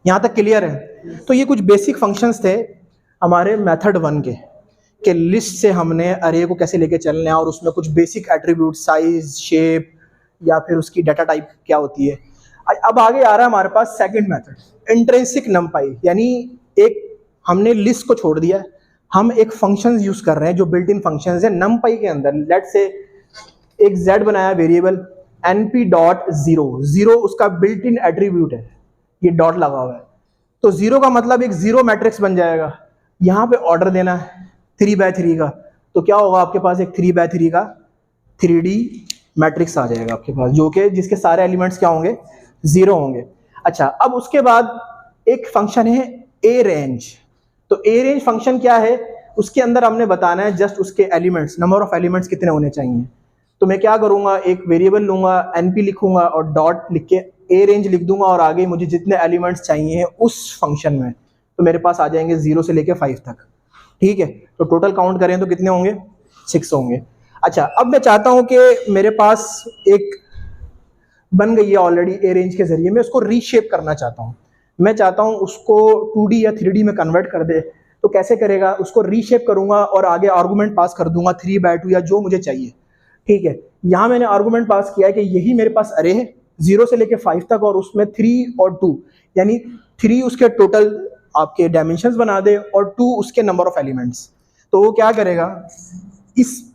S1: यहाँ तक क्लियर है? तो ये कुछ बेसिक फंक्शंस थे हमारे मेथड 1 के लिस्ट से हमने अरे को कैसे लेके चलना है, और उसमें कुछ बेसिक एट्रीब्यूट, साइज, शेप या फिर उसकी डाटा टाइप क्या होती है। अब आगे आ रहा है हमारे पास सेकंड मेथड, इंट्रिंसिक नंपाई, यानी एक हमने लिस्ट को छोड़ दिया, हम एक फंक्शन यूज कर रहे हैं जो बिल्ट इन फंक्शन है नंपाई के अंदर। लेट से एक z बनाया variable np dot zero, zero उसका बिल्ट इन एट्रीब्यूट है, ये डॉट लगा हुआ है, तो जीरो का मतलब एक जीरो मैट्रिक्स बन जाएगा। यहाँ पे ऑर्डर देना है 3x3 का, तो क्या होगा आपके पास एक 3x3 का 3D मैट्रिक्स आ जाएगा आपके पास, जो कि जिसके सारे एलिमेंट्स क्या होंगे, जीरो होंगे। अच्छा, अब उसके बाद एक फंक्शन है ए रेंज। तो ए रेंज फंक्शन क्या है, उसके अंदर हमने बताना है जस्ट उसके एलिमेंट्स, नंबर ऑफ एलिमेंट्स कितने होने चाहिए। तो मैं क्या करूंगा, एक वेरिएबल लूंगा, np लिखूंगा और डॉट लिख के ए रेंज लिख दूंगा, और आगे मुझे जितने एलिमेंट्स चाहिए उस फंक्शन में, तो मेरे पास आ जाएंगे 0 से लेके 5 तक। ठीक है, तो टोटल काउंट करें तो कितने होंगे, 6 होंगे। अच्छा, अब मैं चाहता हूं कि मेरे पास एक बन गई है ऑलरेडी ए रेंज के जरिए, मैं उसको रीशेप करना चाहता हूं, मैं चाहता हूं उसको 2D या 3D में कन्वर्ट कर दे। तो कैसे करेगा, उसको रीशेप करूंगा और आगे आर्गुमेंट पास कर दूंगा 3/2 या जो मुझे चाहिए। ठीक है, यहां मैंने आर्गुमेंट पास किया है कि यही मेरे पास अरे है 0 से लेके 5 तक, और उसमें 3 और 2, यानी 3 उसके टोटल आपके डायमेंशंस बना दे और 2 उसके नंबर ऑफ एलिमेंट्स। तो वो क्या करेगा,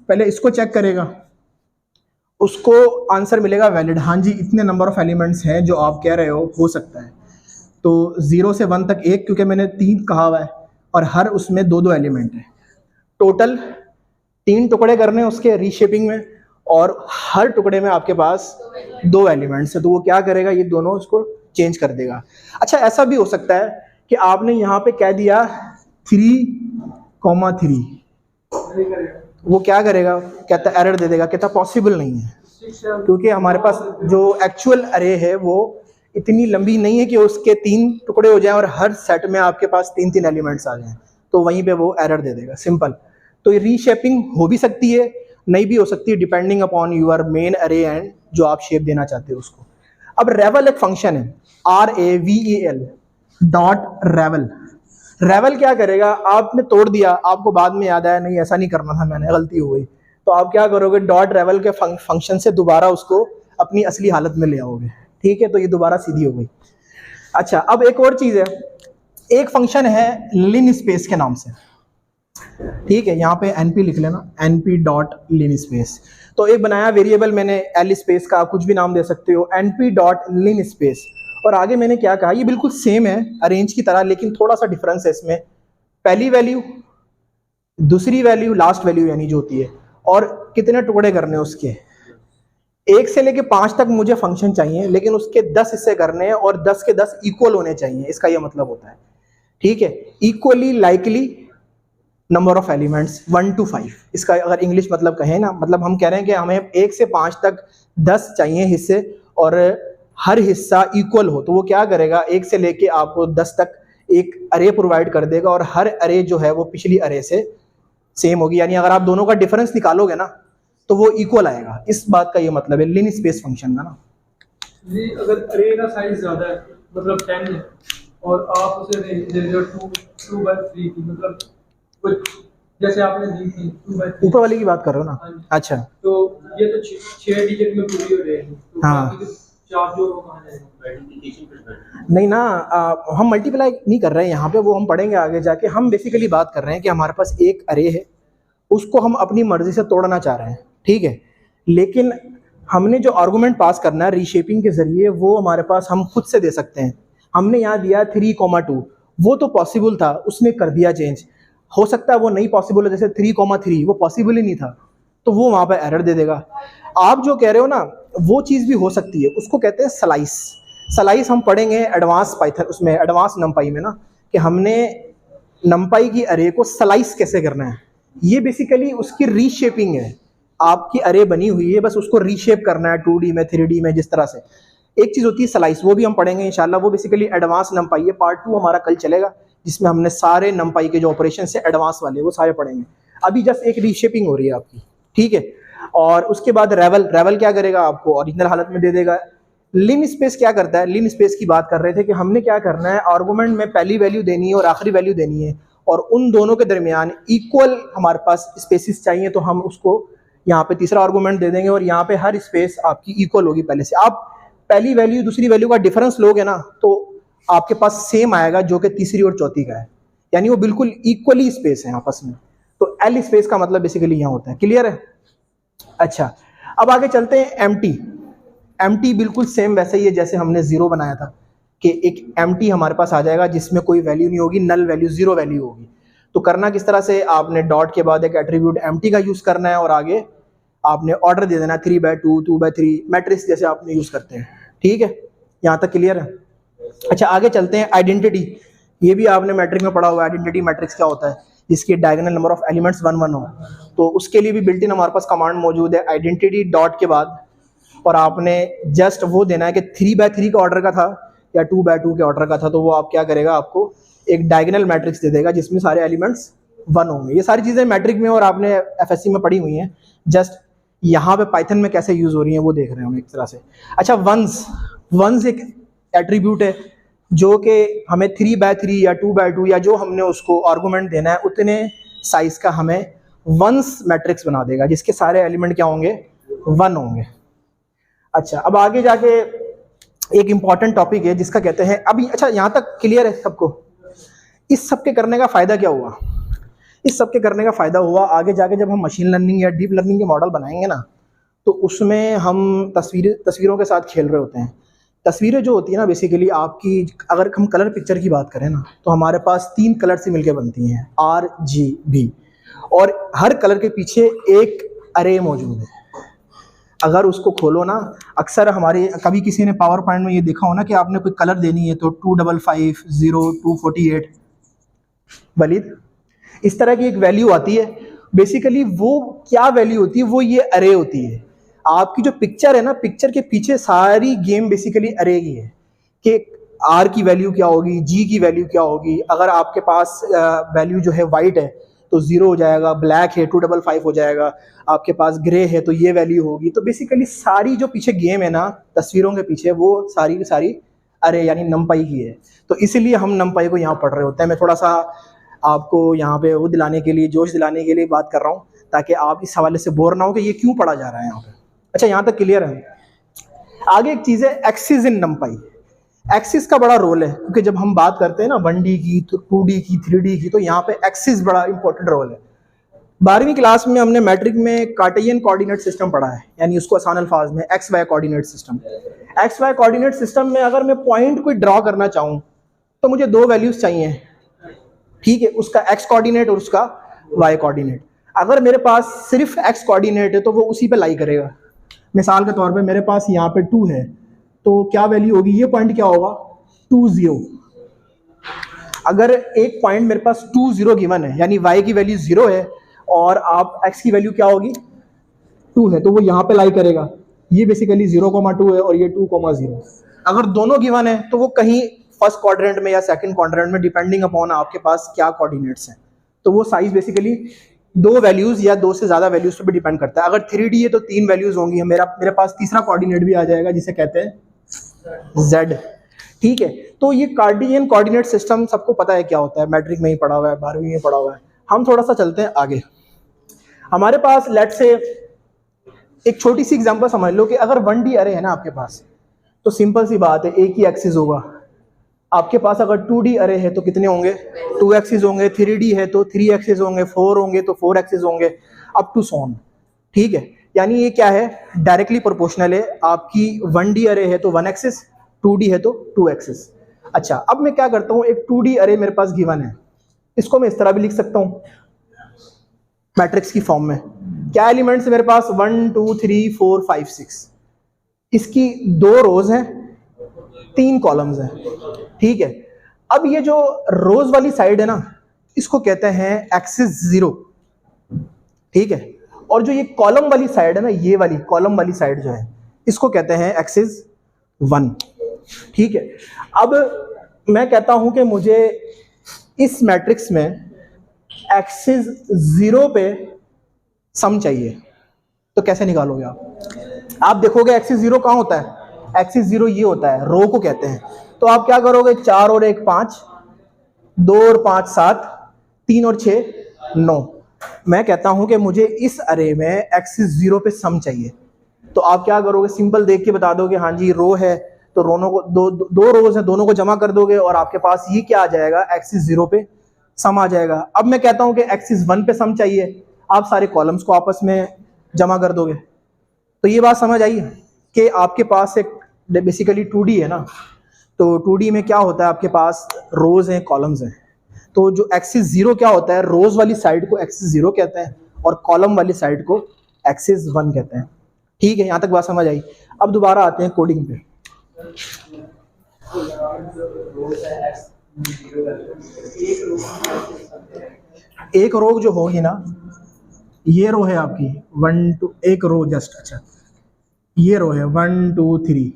S1: पहले इसको चेक करेगा, उसको आंसर मिलेगा वैलिड, हाँ जी इतने नंबर ऑफ एलिमेंट्स हैं जो आप कह रहे हो सकता है। तो 0 से 1 तक एक, क्योंकि मैंने 3 कहा हुआ है, और हर उसमें 2-2 एलिमेंट है। टोटल 3 टुकड़े करने हैं उसके रीशेपिंग में, और हर टुकड़े में आपके पास 2 एलिमेंट्स है। तो वो क्या करेगा, ये दोनों उसको चेंज कर देगा। अच्छा, ऐसा भी हो सकता है कि आपने यहाँ पे कह दिया 3,3, वो क्या करेगा, कहता एरर दे देगा, कहता पॉसिबल नहीं है, क्योंकि हमारे पास जो एक्चुअल अरे है वो इतनी लंबी नहीं है कि उसके 3 टुकड़े हो जाएं और हर सेट में आपके पास 3-3 एलिमेंट्स आ जाएं, तो वहीं पे वो एरर दे देगा, सिंपल। तो ये रीशेपिंग हो भी सकती है, नहीं भी हो सकती है, डिपेंडिंग अपॉन यूर मेन अरे एंड जो आप शेप देना चाहते हो उसको। अब रेवल एक फंक्शन है, RAVEL डॉट रेवल। रेवल क्या करेगा, आपने तोड़ दिया, आपको बाद में याद आया नहीं ऐसा नहीं करना था, मैंने गलती हो गई, तो आप क्या करोगे, डॉट रेवल के फंक्शन से दोबारा उसको अपनी असली हालत में ले आओगे। ठीक है, तो ये दोबारा सीधी हो गई। अच्छा, अब एक और चीज है, एक फंक्शन है लिन स्पेस के नाम से। ठीक है, यहाँ पे np लिख लेना, np डॉट लिन स्पेस। तो एक बनाया वेरिएबल मैंने l स्पेस का, आप कुछ भी नाम दे सकते हो, np डॉट लिन स्पेस, और आगे मैंने क्या कहा, ये बिल्कुल सेम है अरेंज की तरह, लेकिन थोड़ा सा डिफरेंस है इसमें, पहली वैल्यू, दूसरी वैल्यू, लास्ट वैल्यू यानी जो होती है, और कितने टुकड़े करने हैं उसके, 1 से लेके 5 तक मुझे फंक्शन चाहिए, लेकिन उसके 10 हिस्से करने हैं और 10 के 10 इक्वल होने चाहिए, इसका यह मतलब होता है। ठीक है, equally likely number of elements 1 to 5, इसका अगर इंग्लिश मतलब कहें ना, मतलब हम कह रहे हैं कि हमें 1 से 5 तक 10 चाहिए हिस्से, और हर हिस्सा इक्वल हो। तो वो क्या करेगा, 1 से लेके आपको 10 तक एक अरे प्रोवाइड कर देगा, और हर अरे जो है वो पिछली अरे से सेम होगी, यानी अगर आप दोनों का डिफरेंस निकालोगे ना तो वो इक्वल आएगा। इस बात का ये मतलब है लिन स्पेस फंक्शन का ना
S2: जी। अगर अरे का साइज ज्यादा है, मतलब 10 है, और आप उसे दे दो 2/3 की, मतलब कुछ जैसे आपने दी थी 2/3,
S1: ऊपर वाली की बात कर रहे हो ना। अच्छा,
S2: तो ये तो 6 डिजिट में पूरी हो जाएगी, तो
S1: हाँ,
S2: बाकी तो 4 जो कहाँ जाएगा,
S1: नहीं ना, हम मल्टीप्लाई नहीं कर रहे हैं यहाँ पे, वो हम पढ़ेंगे आगे जाके। हम बेसिकली बात कर रहे हैं कि हमारे पास एक अरे है, उसको हम अपनी मर्जी से तोड़ना चाह रहे हैं। ठीक है, लेकिन हमने जो आर्गुमेंट पास करना है रीशेपिंग के जरिए, वो हमारे पास हम खुद से दे सकते हैं। हमने यहाँ दिया 3,2, वो तो पॉसिबल था, उसने कर दिया चेंज। हो सकता है वो नहीं पॉसिबल है, जैसे 3,3 वो पॉसिबल ही नहीं था, तो वो वहाँ पर एरर दे देगा। आप जो कह रहे हो ना, वो चीज़ भी हो सकती है, उसको कहते हैं स्लाइस। स्लाइस हम पढ़ेंगे एडवांस पाइथन, उसमें एडवांस नंपाई में ना, कि हमने नंपाई की अरे को स्लाइस कैसे करना है। ये बेसिकली उसकी रीशेपिंग है, आपकी अरे बनी हुई है, बस उसको रीशेप करना है 2D में 3D में, जिस तरह से। एक चीज़ होती है स्लाइस, वो भी हम पढ़ेंगे इंशाल्लाह, वो बेसिकली एडवांस नंपाई है। पार्ट 2 हमारा कल चलेगा, जिसमें हमने सारे नंपाई के जो ऑपरेशन है एडवांस वाले वो सारे पढ़ेंगे। अभी जस्ट एक रीशेपिंग हो रही है आपकी। ठीक है, और उसके बाद रेवल क्या करेगा, आपको ओरिजिनल हालत में दे देगा। लिन स्पेस क्या करता है, लिन स्पेस की बात कर रहे थे कि हमने क्या करना है, आर्गुमेंट में पहली वैल्यू देनी है और आखिरी वैल्यू देनी है, और उन दोनों के दरमियान इक्वल हमारे पास स्पेसिस चाहिए, तो हम उसको यहाँ पे तीसरा आर्गुमेंट दे देंगे, और यहाँ पे हर स्पेस आपकी इक्वल होगी पहले से। आप पहली वैल्यू दूसरी वैल्यू का डिफरेंस लोगे ना तो आपके पास सेम आएगा जो कि तीसरी और चौथी का है, यानी वो बिल्कुल इक्वली स्पेस है आपस में। तो एल स्पेस का मतलब बेसिकली यहाँ होता है। क्लियर है? अच्छा, अब आगे चलते हैं एम्प्टी। एम्प्टी बिल्कुल सेम वैसे ही है जैसे हमने जीरो बनाया था, कि एक एम्प्टी हमारे पास आ जाएगा जिसमें कोई वैल्यू नहीं होगी, नल वैल्यू, जीरो वैल्यू होगी। तो करना किस तरह से, आपने डॉट के बाद एक एट्रीब्यूट एम्प्टी का यूज करना है और आगे आपने ऑर्डर दे देना 3/2, 2/3, मैट्रिक्स जैसे आपने यूज करते हैं। ठीक है, यहाँ तक क्लियर है? अच्छा, आगे चलते हैं आइडेंटिटी। ये भी आपने मैट्रिक में पढ़ा हुआ है, आइडेंटिटी मैट्रिक्स क्या होता है, जिसकी डायगोनल नंबर ऑफ एलिमेंट्स 1 1 हो। तो उसके लिए भी बिल्ट इन हमारे पास कमांड मौजूद है, आइडेंटिटी डॉट के बाद, और आपने जस्ट वो देना है कि 3/3 का ऑर्डर का था या 2/2 के ऑर्डर का था, तो वो आप क्या करेगा, आपको एक डायगोनल मैट्रिक्स दे देगा जिसमें सारे एलिमेंट्स 1 होंगे। ये सारी चीज़ें मैट्रिक में और आपने एफएससी में पढ़ी हुई हैं, जस्ट यहाँ पे पाइथन में कैसे यूज हो रही हैं वो देख रहे हैं हम एक तरह से। अच्छा, वंस एक एट्रीब्यूट है जो कि हमें 3/3 या 2/2 या जो हमने उसको आर्गुमेंट देना है उतने साइज का हमें वंस मैट्रिक्स बना देगा, जिसके सारे एलिमेंट क्या होंगे, 1 होंगे। अच्छा, अब आगे जाके एक इंपॉर्टेंट टॉपिक है जिसका कहते हैं अभी, अच्छा यहाँ तक क्लियर है सबको? इस सब के करने का फायदा क्या हुआ? इस सब के करने का फायदा हुआ आगे जाके जब हम मशीन लर्निंग या डीप लर्निंग के मॉडल बनाएंगे ना, तो उसमें हम तस्वीरों के साथ खेल रहे होते हैं। तस्वीरें जो होती है ना बेसिकली आपकी, अगर हम कलर पिक्चर की बात करें ना, तो हमारे पास 3 कलर से मिलकर बनती हैं, RGB, और हर कलर के पीछे एक अरे मौजूद है। अगर उसको खोलो ना, अक्सर हमारे, कभी किसी ने पावर पॉइंट में ये देखा हो ना कि आपने कोई कलर देनी है तो 2550 248 वलीद, इस तरह की एक वैल्यू आती है। बेसिकली वो क्या वैल्यू होती है, वो ये अरे होती है। आपकी जो पिक्चर है ना, पिक्चर के पीछे सारी गेम बेसिकली अरे की है, कि आर की वैल्यू क्या होगी, जी की वैल्यू क्या होगी। अगर आपके पास वैल्यू जो है वाइट है तो 0 हो जाएगा, ब्लैक है 255 हो जाएगा, आपके पास ग्रे है तो ये वैल्यू होगी। तो बेसिकली सारी जो पीछे गेम है ना तस्वीरों के पीछे, वो सारी की सारी अरे यानी नमपाई की है। तो इसीलिए हम नमपाई को यहाँ पढ़ रहे होते हैं। मैं थोड़ा सा आपको यहाँ पे वो दिलाने के लिए, जोश दिलाने के लिए बात कर रहा हूँ, ताकि आप इस हवाले से बोर ना हो कि ये क्यों पढ़ा जा रहा है यहाँ पे। अच्छा, यहाँ तक क्लियर है? आगे एक चीज़ है एक्सिस इन नमपाई। एक्सिस का बड़ा रोल है, क्योंकि जब हम बात करते हैं ना 1D की, तो 2D की, 3D की, तो यहाँ पे एक्सिस बड़ा इंपॉर्टेंट रोल है। 12वीं क्लास में हमने मैट्रिक में कार्टेशियन कोऑर्डिनेट सिस्टम पढ़ा है, यानी उसको आसान अल्फाज में XY coordinate system. XY coordinate system में अगर मैं पॉइंट कोई ड्रॉ करना चाहूँ तो मुझे 2 वैल्यूज चाहिए, ठीक है, उसका X कोऑर्डिनेट और उसका Y कोऑर्डिनेट। अगर मेरे पास सिर्फ X कोऑर्डिनेट है तो वो उसी पे लाई करेगा। मिसाल के तौर पे मेरे पास यहाँ पे 2 है, तो क्या वैल्यू होगी, ये पॉइंट क्या होगा, 2 0। अगर एक पॉइंट मेरे पास 2 0 गिवन है, यानी y की वैल्यू 0 है और आप x की वैल्यू क्या होगी, 2 है, तो वो यहाँ पे लाई करेगा। ये बेसिकली 0,2 है और ये 2,0। अगर दोनों गिवन है तो वो कहीं फर्स्ट क्वाड्रेंट में या सेकंड क्वाड्रेंट में, डिपेंडिंग अपॉन आपके पास क्या कोऑर्डिनेट्स हैं। तो वो साइज बेसिकली 2 वैल्यूज या 2 से ज्यादा वैल्यूज पे डिपेंड करता है। अगर 3D है तो 3 वैल्यूज होंगी, मेरे पास तीसरा कोऑर्डिनेट भी आ जाएगा जिसे कहते हैं Z। ठीक है, तो ये कार्टेशियन कोऑर्डिनेट सिस्टम सबको पता है क्या होता है, मैट्रिक में ही पढ़ा हुआ है, 12वीं में पढ़ा हुआ है। हम थोड़ा सा चलते हैं आगे। हमारे पास लेट्स से एक छोटी सी एग्जांपल समझ लो कि अगर 1D अरे है ना आपके पास, तो सिंपल सी बात है, एक ही एक्सिस होगा। आपके पास अगर 2D अरे है तो कितने होंगे, 2 एक्सिस होंगे। 3D है तो 3 एक्सिस होंगे, 4 होंगे तो 4 एक्सिस होंगे, अप टू सो ऑन। ठीक है, यानी ये क्या है, डायरेक्टली प्रोपोर्शनल है। आपकी 1D अरे है तो 1 एक्सिस, 2D है तो 2 एक्सिस। अच्छा, अब मैं क्या करता हूँ, एक 2D अरे मेरे पास गिवन है, इसको मैं इस तरह भी लिख सकता हूँ मैट्रिक्स की फॉर्म में। क्या एलिमेंट्स है मेरे पास, 1 2 3 4 5 6। इसकी 2 रोज हैं, 3 कॉलम्स हैं। ठीक है, अब ये जो रोज वाली साइड है ना, इसको कहते हैं एक्सिस 0। ठीक है, और जो ये कॉलम वाली साइड है ना, ये वाली कॉलम वाली साइड जो है, इसको कहते हैं एक्सिस 1। ठीक है, अब मैं कहता हूं कि मुझे इस मैट्रिक्स में एक्सिस 0 पे सम चाहिए, तो कैसे निकालोगे आप देखोगे एक्सिस 0 कहाँ होता है, एक्सिस 0 ये होता है, रो को कहते हैं। तो आप क्या करोगे, 4 और 1 5, 2 और 5 7, 3 और 6 9। मैं कहता हूं कि मुझे इस अरे में एक्सिस 0 पे सम चाहिए। तो आप क्या करोगे, सिंपल देख के बता दोगे हाँ जी रो है, तो रोनों को दो रोज है, दोनों को जमा कर दोगे और आपके पास ये क्या आ जाएगा, एक्सिस 0 पे सम आ जाएगा। अब मैं कहता हूं कि एक्सिस 1 पे सम चाहिए, आप सारे कॉलम्स को आपस में जमा कर दोगे। तो ये बात समझ आई कि आपके पास एक बेसिकली 2D है ना, तो 2D में क्या होता है, आपके पास रोज हैं कॉलम्स हैं, तो जो एक्सिस 0 क्या होता है, रोज वाली साइड को एक्सिस 0 कहते हैं और कॉलम वाली साइड को एक्सिस 1 कहते हैं। ठीक है, यहाँ तक बात समझ आई। अब दोबारा आते हैं कोडिंग पे। एक रो जो होगी ना, ये रो है आपकी 1 2, एक रो जस्ट, अच्छा ये रो है 1 2 3,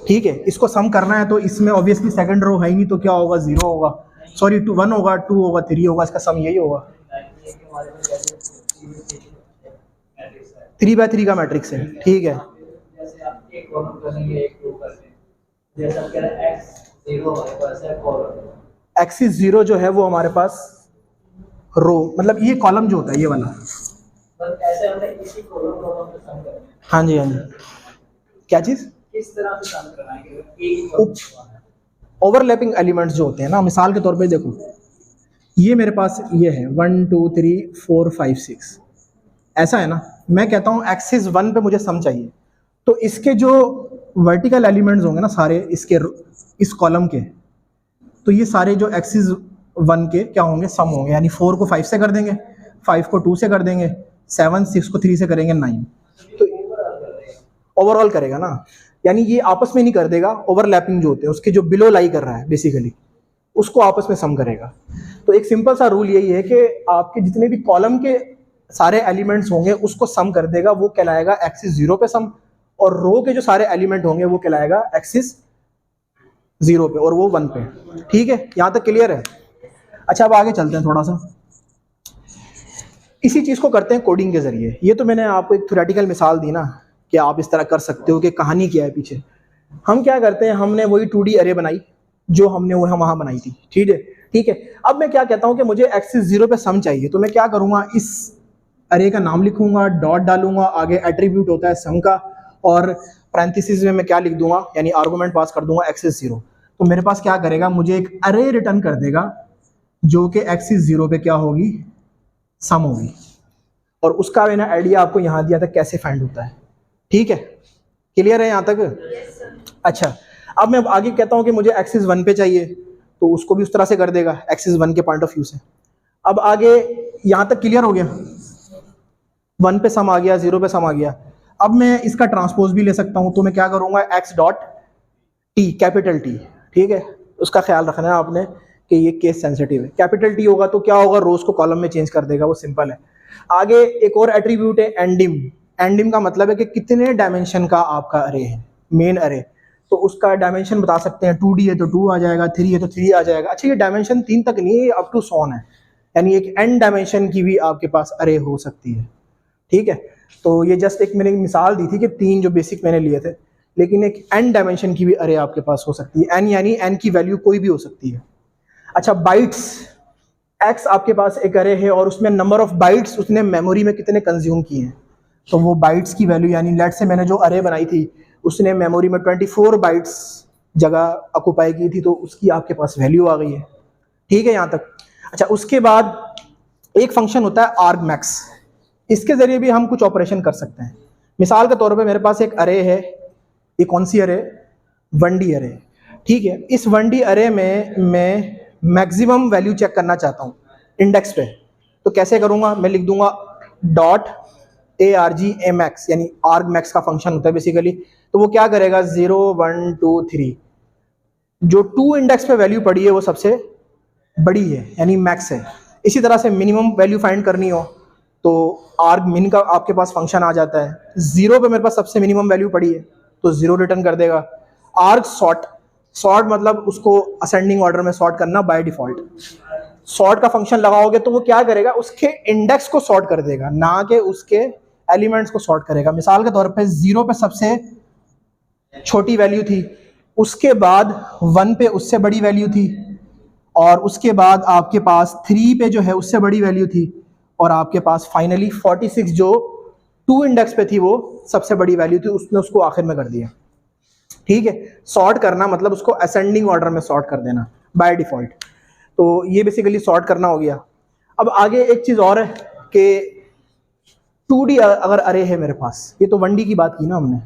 S1: ठीक है। इसको सम करना है तो इसमें ऑब्वियसली सेकंड रो है ही नहीं, तो क्या होगा, 0 होगा, सॉरी 1 होगा, 2 होगा, 3 होगा, इसका सम यही होगा। 3 बाय 3 का मैट्रिक्स है, ठीक है।
S3: जैसे आप एक कॉलम करेंगे एक रो करते हैं, जैसे आप कह रहे हैं x 0 हमारे पास है कॉलम,
S1: एक्सिस 0 जो है वो हमारे पास रो, मतलब ये कॉलम जो होता है ये वाला,
S3: बस ऐसे हमने इसी कॉलम को हम सम करना है।
S1: हाँ जी हाँ जी, क्या चीज़,
S3: किस तरह से सम कराएंगे, एक ही कॉलम
S1: ओवरलैपिंग एलिमेंट्स जो होते हैं ना, मिसाल के तौर पे देखो ये मेरे पास ये है 1 2 3 4 5 6, ऐसा है ना। मैं कहता हूँ एक्सिस 1 पे मुझे सम चाहिए, तो इसके जो वर्टिकल एलिमेंट्स होंगे ना सारे इसके, इस कॉलम के, तो ये सारे जो एक्सिस 1 के क्या होंगे, सम होंगे, यानी 4 को 5 से कर देंगे, 5 को 2 से कर देंगे, 7 6 को 3 से करेंगे, 9, तो ओवरऑल करेगा ना, यानी ये आपस में नहीं कर देगा, ओवरलैपिंग जो होते हैं उसके जो बिलो लाई कर रहा है बेसिकली उसको आपस में सम करेगा। तो एक सिंपल सा रूल यही है कि आपके जितने भी कॉलम के सारे एलिमेंट्स होंगे उसको सम कर देगा, वो कहलाएगा एक्सिस 0 पे सम, और रो के जो सारे एलिमेंट होंगे वो कहलाएगा एक्सिस 0 पे और वो 1 पे। ठीक है, यहाँ तक क्लियर है। अच्छा अब आगे चलते हैं थोड़ा सा, इसी चीज़ को करते हैं कोडिंग के जरिए। ये तो मैंने आपको एक थ्योरेटिकल मिसाल दी ना कि आप इस तरह कर सकते हो, कि कहानी क्या है पीछे। हम क्या करते हैं, हमने वही 2D अरे बनाई जो हमने वहाँ बनाई थी, ठीक है ठीक है। अब मैं क्या कहता हूँ कि मुझे एक्सिस 0 पे सम चाहिए, तो मैं क्या करूँगा, इस अरे का नाम लिखूंगा, डॉट डालूंगा, आगे एट्रीब्यूट होता है सम का, और पैरेंथेसिस में मैं क्या लिख दूंगा, यानी आर्गुमेंट पास कर दूंगा एक्सिस 0। तो मेरे पास क्या करेगा, मुझे एक अरे रिटर्न कर देगा जो कि एक्सिस 0 पे क्या होगी, सम होगी, और उसका मैंने आइडिया आपको यहाँ दिया था कैसे फाइंड होता है। ठीक है, क्लियर है यहाँ तक। अच्छा अब मैं आगे कहता हूँ कि मुझे एक्सिस 1 पे चाहिए, तो उसको भी उस तरह से कर देगा एक्सिस 1 के पॉइंट ऑफ व्यू से। अब आगे यहाँ तक क्लियर हो गया, 1 पे सम आ गया, 0 पे सम आ गया। अब मैं इसका ट्रांसपोज भी ले सकता हूँ, तो मैं क्या करूँगा, x dot T, capital T, ठीक है। उसका ख्याल रखना है आपने कि ये केस सेंसिटिव है। कैपिटल टी होगा तो क्या होगा, रोज को कॉलम में चेंज कर देगा, वो सिंपल है। आगे एक और एट्रीब्यूट है एंडिम। एंडिम का मतलब है कि कितने डायमेंशन का आपका अरे है, मेन अरे, तो उसका डायमेंशन बता सकते हैं। 2D है तो 2 आ जाएगा, 3 है तो 3 आ जाएगा। अच्छा ये डायमेंशन 3 तक नहीं है, अप टू 100 है, यानी एक एन डायमेंशन की भी आपके पास अरे हो सकती है। ठीक है, तो ये जस्ट एक मैंने मिसाल दी थी कि 3 जो बेसिक मैंने लिए थे, लेकिन एक एन डायमेंशन की भी अरे आपके पास हो सकती है। एन यानी एन की वैल्यू कोई भी हो सकती है। अच्छा बाइट्स, एक्स आपके पास एक अरे है और उसमें नंबर ऑफ बाइट्स उसने मेमोरी में कितने कंज्यूम किए हैं, तो वो बाइट्स की वैल्यू, यानी लेट से मैंने जो अरे बनाई थी उसने मेमोरी में 24 बाइट्स जगह ऑक्युपाई की थी, तो उसकी आपके पास वैल्यू आ गई है। ठीक है यहाँ तक। अच्छा उसके बाद एक फंक्शन होता है argmax, इसके जरिए भी हम कुछ ऑपरेशन कर सकते हैं। मिसाल के तौर पे मेरे पास एक अरे है, ये कौन सी अरे, 1D अरे, ठीक है। इस 1D अरे में मैं मैक्सिमम वैल्यू चेक करना चाहता हूँ इंडेक्स पे, तो कैसे करूँगा, मैं लिख दूंगा डॉट argmax, यानी argmax का फंक्शन होता है बेसिकली। तो वो क्या करेगा, 0 1 2 3, जो 2 इंडेक्स पे वैल्यू पड़ी है वो सबसे बड़ी है, यानी मैक्स है। इसी तरह से मिनिमम वैल्यू फाइंड करनी हो तो आर्ग मिन का आपके पास फंक्शन आ जाता है। 0 पे मेरे पास सबसे मिनिमम वैल्यू पड़ी है तो 0 रिटर्न कर देगा। आर्ग सॉर्ट, सॉर्ट मतलब उसको असेंडिंग ऑर्डर में सॉर्ट करना बाय डिफॉल्ट। सॉर्ट का फंक्शन लगाओगे तो वो क्या करेगा, उसके इंडेक्स को सॉर्ट कर देगा, ना कि उसके एलिमेंट्स को सॉर्ट करेगा। मिसाल के तौर पे 0 पे सबसे छोटी वैल्यू थी, उसके बाद 1 पे उससे बड़ी वैल्यू थी, और उसके बाद आपके पास 3 पे जो है उससे बड़ी वैल्यू थी, और आपके पास फाइनली 46 जो 2 इंडेक्स पे थी वो सबसे बड़ी वैल्यू थी, उसने उसको आखिर में कर दिया। ठीक है, सॉर्ट करना मतलब उसको असेंडिंग ऑर्डर में सॉर्ट कर देना बाय डिफॉल्ट। तो ये बेसिकली सॉर्ट करना हो गया। अब आगे एक चीज़ और है कि 2D अगर अरे है मेरे पास, ये तो 1D की बात की ना हमने,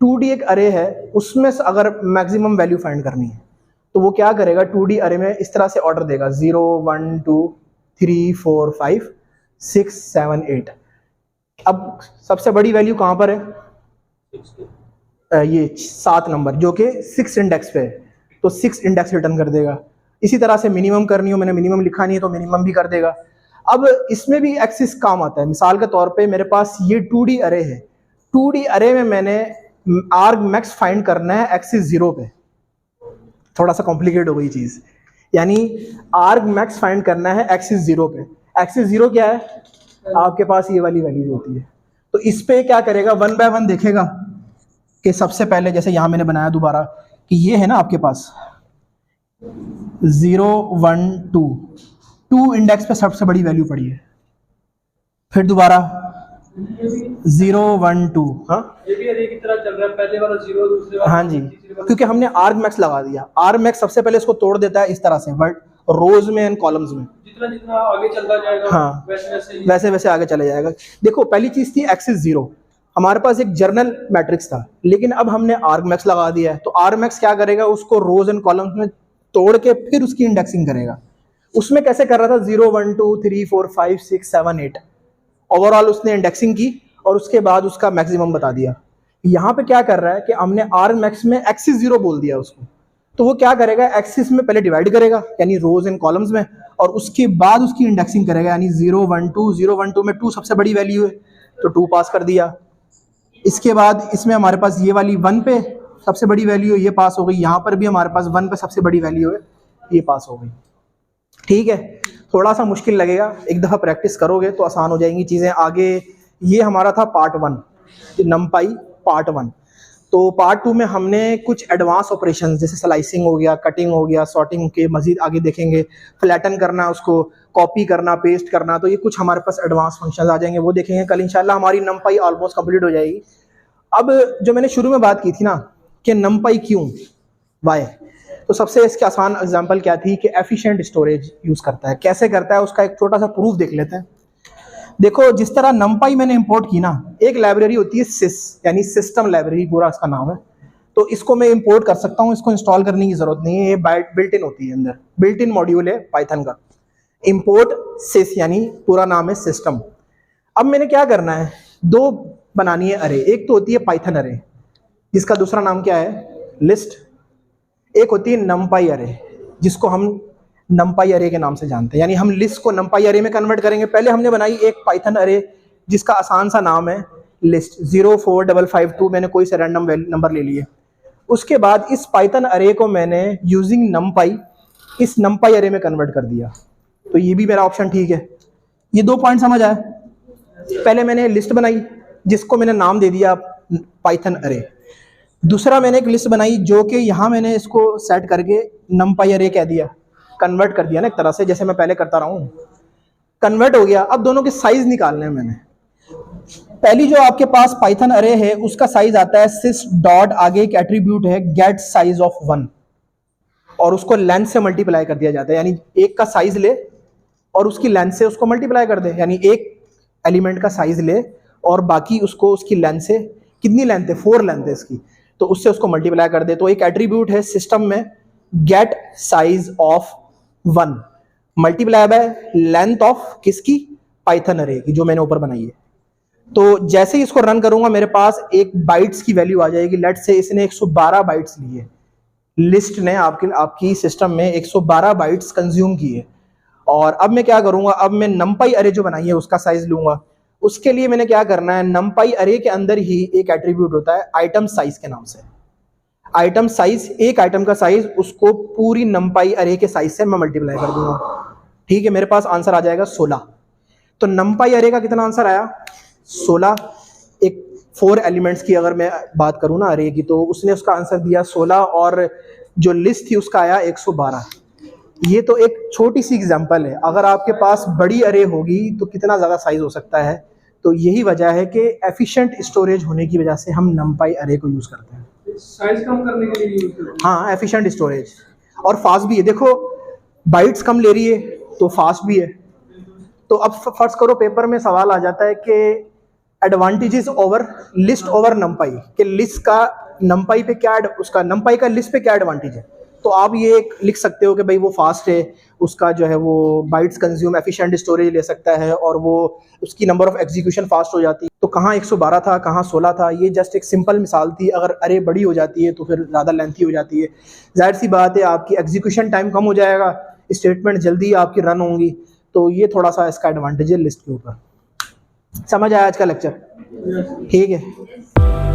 S1: 2D एक अरे है, उसमें से अगर मैक्सिमम वैल्यू फाइंड करनी है तो वो क्या करेगा, 2D अरे में इस तरह से ऑर्डर देगा 0 1 2 3 4 5 6 7 8। अब सबसे बड़ी वैल्यू कहाँ पर है, ये 7 नंबर जो कि 6 इंडेक्स पे है, तो 6 इंडेक्स रिटर्न कर देगा। इसी तरह से मिनिमम करनी हो, मैंने मिनिमम लिखा नहीं है तो मिनिमम भी कर देगा। अब इसमें भी एक्सिस काम आता है। मिसाल के तौर पे मेरे पास ये 2D अरे है, 2D अरे में मैंने आर्ग मैक्स फाइंड करना है एक्सिस 0 पे। थोड़ा सा कॉम्प्लिकेट हो गई चीज़, यानी आर्ग मैक्स फाइंड करना है एक्सिस 0 पे। एक्सिस 0 क्या है, आपके पास ये वाली वैल्यू होती है। तो इस पे क्या करेगा, 1 बाय 1 देखेगा कि सबसे पहले जैसे यहाँ मैंने बनाया दोबारा कि ये है ना आपके पास 0 1 2 इंडेक्स पे सबसे बड़ी वैल्यू पड़ी है, फिर दोबारा 0 1 2। हाँ
S2: ये भी अरे की तरह चल रहा है, पहले वाला 0 दूसरे वाला
S1: हाँ जी,
S2: तीसरे वाला,
S1: क्योंकि हमने आर्ग मैक्स लगा दिया। आर्ग मैक्स सबसे पहले इसको तोड़ देता है इस तरह से, बट रोज में एंड कॉलम्स में,
S2: जितना जितना आगे चलता जाएगा
S1: हाँ
S2: वैसे वैसे ही
S1: वैसे वैसे आगे चले जाएगा। देखो पहली चीज थी एक्सिस 0, हमारे पास एक जर्नल मैट्रिक्स था, लेकिन अब हमने आर्ग मैक्स लगा दिया है। तो आर्ग मैक्स क्या करेगा, उसको रोज एंड कॉलम्स में तोड़ के फिर उसकी इंडेक्सिंग करेगा। उसमें कैसे कर रहा था, 0 1 2 3 4 5 6 7 8 ओवरऑल उसने इंडेक्सिंग की और उसके बाद उसका मैक्सिमम बता दिया। यहाँ पे क्या कर रहा है कि हमने आर्ग मैक्स में एक्सिस 0 बोल दिया उसको, तो वो क्या करेगा, एक्सिस में पहले डिवाइड करेगा यानी रोज एंड कॉलम्स में, और उसके बाद उसकी इंडेक्सिंग करेगा, यानी 0 1 2 0 1 2 में 2 सबसे बड़ी वैल्यू है तो 2 पास कर दिया। इसके बाद इसमें हमारे पास ये वाली 1 पे सबसे बड़ी वैल्यू है, ये पास हो गई। यहाँ पर भी हमारे पास 1 पे सबसे बड़ी वैल्यू है, ये पास हो गई। ठीक है, थोड़ा सा मुश्किल लगेगा, एक दफ़ा प्रैक्टिस करोगे तो आसान हो जाएंगी चीज़ें आगे। ये हमारा था पार्ट 1, नमपाई पार्ट 1। तो पार्ट 2 में हमने कुछ एडवांस ऑपरेशंस जैसे स्लाइसिंग हो गया, कटिंग हो गया, सॉर्टिंग के मजीद आगे देखेंगे, फ्लैटन करना, उसको कॉपी करना, पेस्ट करना, तो ये कुछ हमारे पास एडवांस फंक्शंस आ जाएंगे, वो देखेंगे कल इंशाल्लाह। हमारी नमपाई ऑलमोस्ट कंप्लीट हो जाएगी। अब जो मैंने शुरू में बात की थी ना कि नमपाई क्यों, वाई, तो सबसे इसके आसान एग्जांपल क्या थी कि एफिशिएंट स्टोरेज यूज़ करता है। कैसे करता है उसका एक छोटा सा प्रूफ देख लेते हैं। देखो जिस तरह नमपाई मैंने इंपोर्ट की ना, एक लाइब्रेरी होती है सिस, यानी सिस्टम लाइब्रेरी पूरा इसका नाम है, तो इसको मैं इंपोर्ट कर सकता हूँ, इसको इंस्टॉल करने की जरूरत नहीं है, ये बिल्ट इन होती है, अंदर बिल्ट इन मॉड्यूल है पाइथन का। इंपोर्ट सिस यानी पूरा नाम है सिस्टम। अब मैंने क्या करना है, 2 बनानी है अरे, एक तो होती है पाइथन अरे जिसका दूसरा नाम क्या है, लिस्ट। एक होती है नमपाई अरे जिसको हम नमपाई अरे के नाम से जानते हैं, यानी हम लिस्ट को नमपाई अरे में कन्वर्ट करेंगे। पहले हमने बनाई एक पाइथन अरे जिसका आसान सा नाम है लिस्ट, 0 4 5 5 2, मैंने कोई से रैंडम नंबर ले लिए। उसके बाद इस पाइथन अरे को मैंने यूजिंग नमपाई इस नमपाई अरे में कन्वर्ट कर दिया, तो ये भी मेरा ऑप्शन ठीक है। ये 2 पॉइंट समझ आया। पहले मैंने लिस्ट बनाई जिसको मैंने नाम दे दिया पाइथन अरे, दूसरा मैंने एक लिस्ट बनाई जो कि यहाँ मैंने इसको सेट करके नमपाई अरे कह दिया, कन्वर्ट कर दिया ना एक तरह से, जैसे मैं पहले करता रहा हूँ, कन्वर्ट हो गया। अब दोनों के साइज निकालने हैं मैंने। पहली जो आपके पास पाइथन अरे है उसका साइज आता है सिस डॉट, आगे एक एट्रीब्यूट है गेट साइज ऑफ 1, और उसको लेंथ से मल्टीप्लाई कर दिया जाता है, यानी एक का साइज ले और उसकी लेंथ से उसको मल्टीप्लाई कर दे, यानी एक एलिमेंट का साइज ले और बाकी उसको उसकी लेंथ से, कितनी लेंथ है, 4 लेंथ है इसकी, तो उससे उसको मल्टीप्लाई कर दे। तो एक एट्रीब्यूट है सिस्टम में get size of 1 multiply by length of किसकी, पाइथन अरे की जो मैंने ऊपर बनाई है। तो जैसे ही इसको रन करूंगा मेरे पास एक बाइट्स की वैल्यू आ जाएगी। लेट से इसने 112 बाइट्स ली है, लिस्ट ने आपकी सिस्टम में 112 बाइट्स कंज्यूम की है। और अब मैं क्या करूंगा, अब मैं नमपाई अरे जो बनाई है उसका साइज लूंगा। उसके लिए मैंने क्या करना है, नमपाई अरे के अंदर ही एक एट्रीब्यूट होता है आइटम साइज के नाम से। आइटम साइज, एक आइटम का साइज, उसको पूरी नमपाई अरे के साइज से मैं मल्टीप्लाई कर दूंगा। ठीक है, मेरे पास आंसर आ जाएगा 16। तो नमपाई अरे का कितना आंसर आया, 16। एक 4 एलिमेंट्स की अगर मैं बात करूं ना अरे की, तो उसने उसका आंसर दिया 16, और जो लिस्ट थी उसका आया 112। ये तो एक छोटी सी एग्जांपल है। अगर आपके पास बड़ी अरे होगी तो कितना ज़्यादा साइज हो सकता है, तो यही वजह है कि एफिशिएंट स्टोरेज होने की वजह से हम numpy अरे को यूज़ करते हैं।
S2: साइज कम करने के लिए यूज करते हैं।
S1: हाँ, एफिशिएंट स्टोरेज और फास्ट भी है। देखो बाइट्स कम ले रही है तो फास्ट भी है। तो अब फर्ज करो पेपर में सवाल आ जाता है कि advantages over list over numpy, कि लिस्ट का numpy पे क्या उसका numpy का लिस्ट पे क्या एडवांटेज है। तो आप ये लिख सकते हो कि भाई वो फास्ट है, उसका जो है वो बाइट्स कंज्यूम एफिशिएंट स्टोरेज ले सकता है और वो उसकी नंबर ऑफ एग्जीक्यूशन फास्ट हो जाती है। तो कहाँ 112 था कहाँ 16 था, ये जस्ट एक सिंपल मिसाल थी। अगर अरे बड़ी हो जाती है तो फिर ज़्यादा लेंथी हो जाती है, जाहिर सी बात है आपकी एग्जीक्यूशन टाइम कम हो जाएगा, स्टेटमेंट जल्दी आपकी रन होंगी। तो ये थोड़ा सा इसका एडवांटेज है लिस्ट के ऊपर। समझ आया आज का लेक्चर? ठीक है।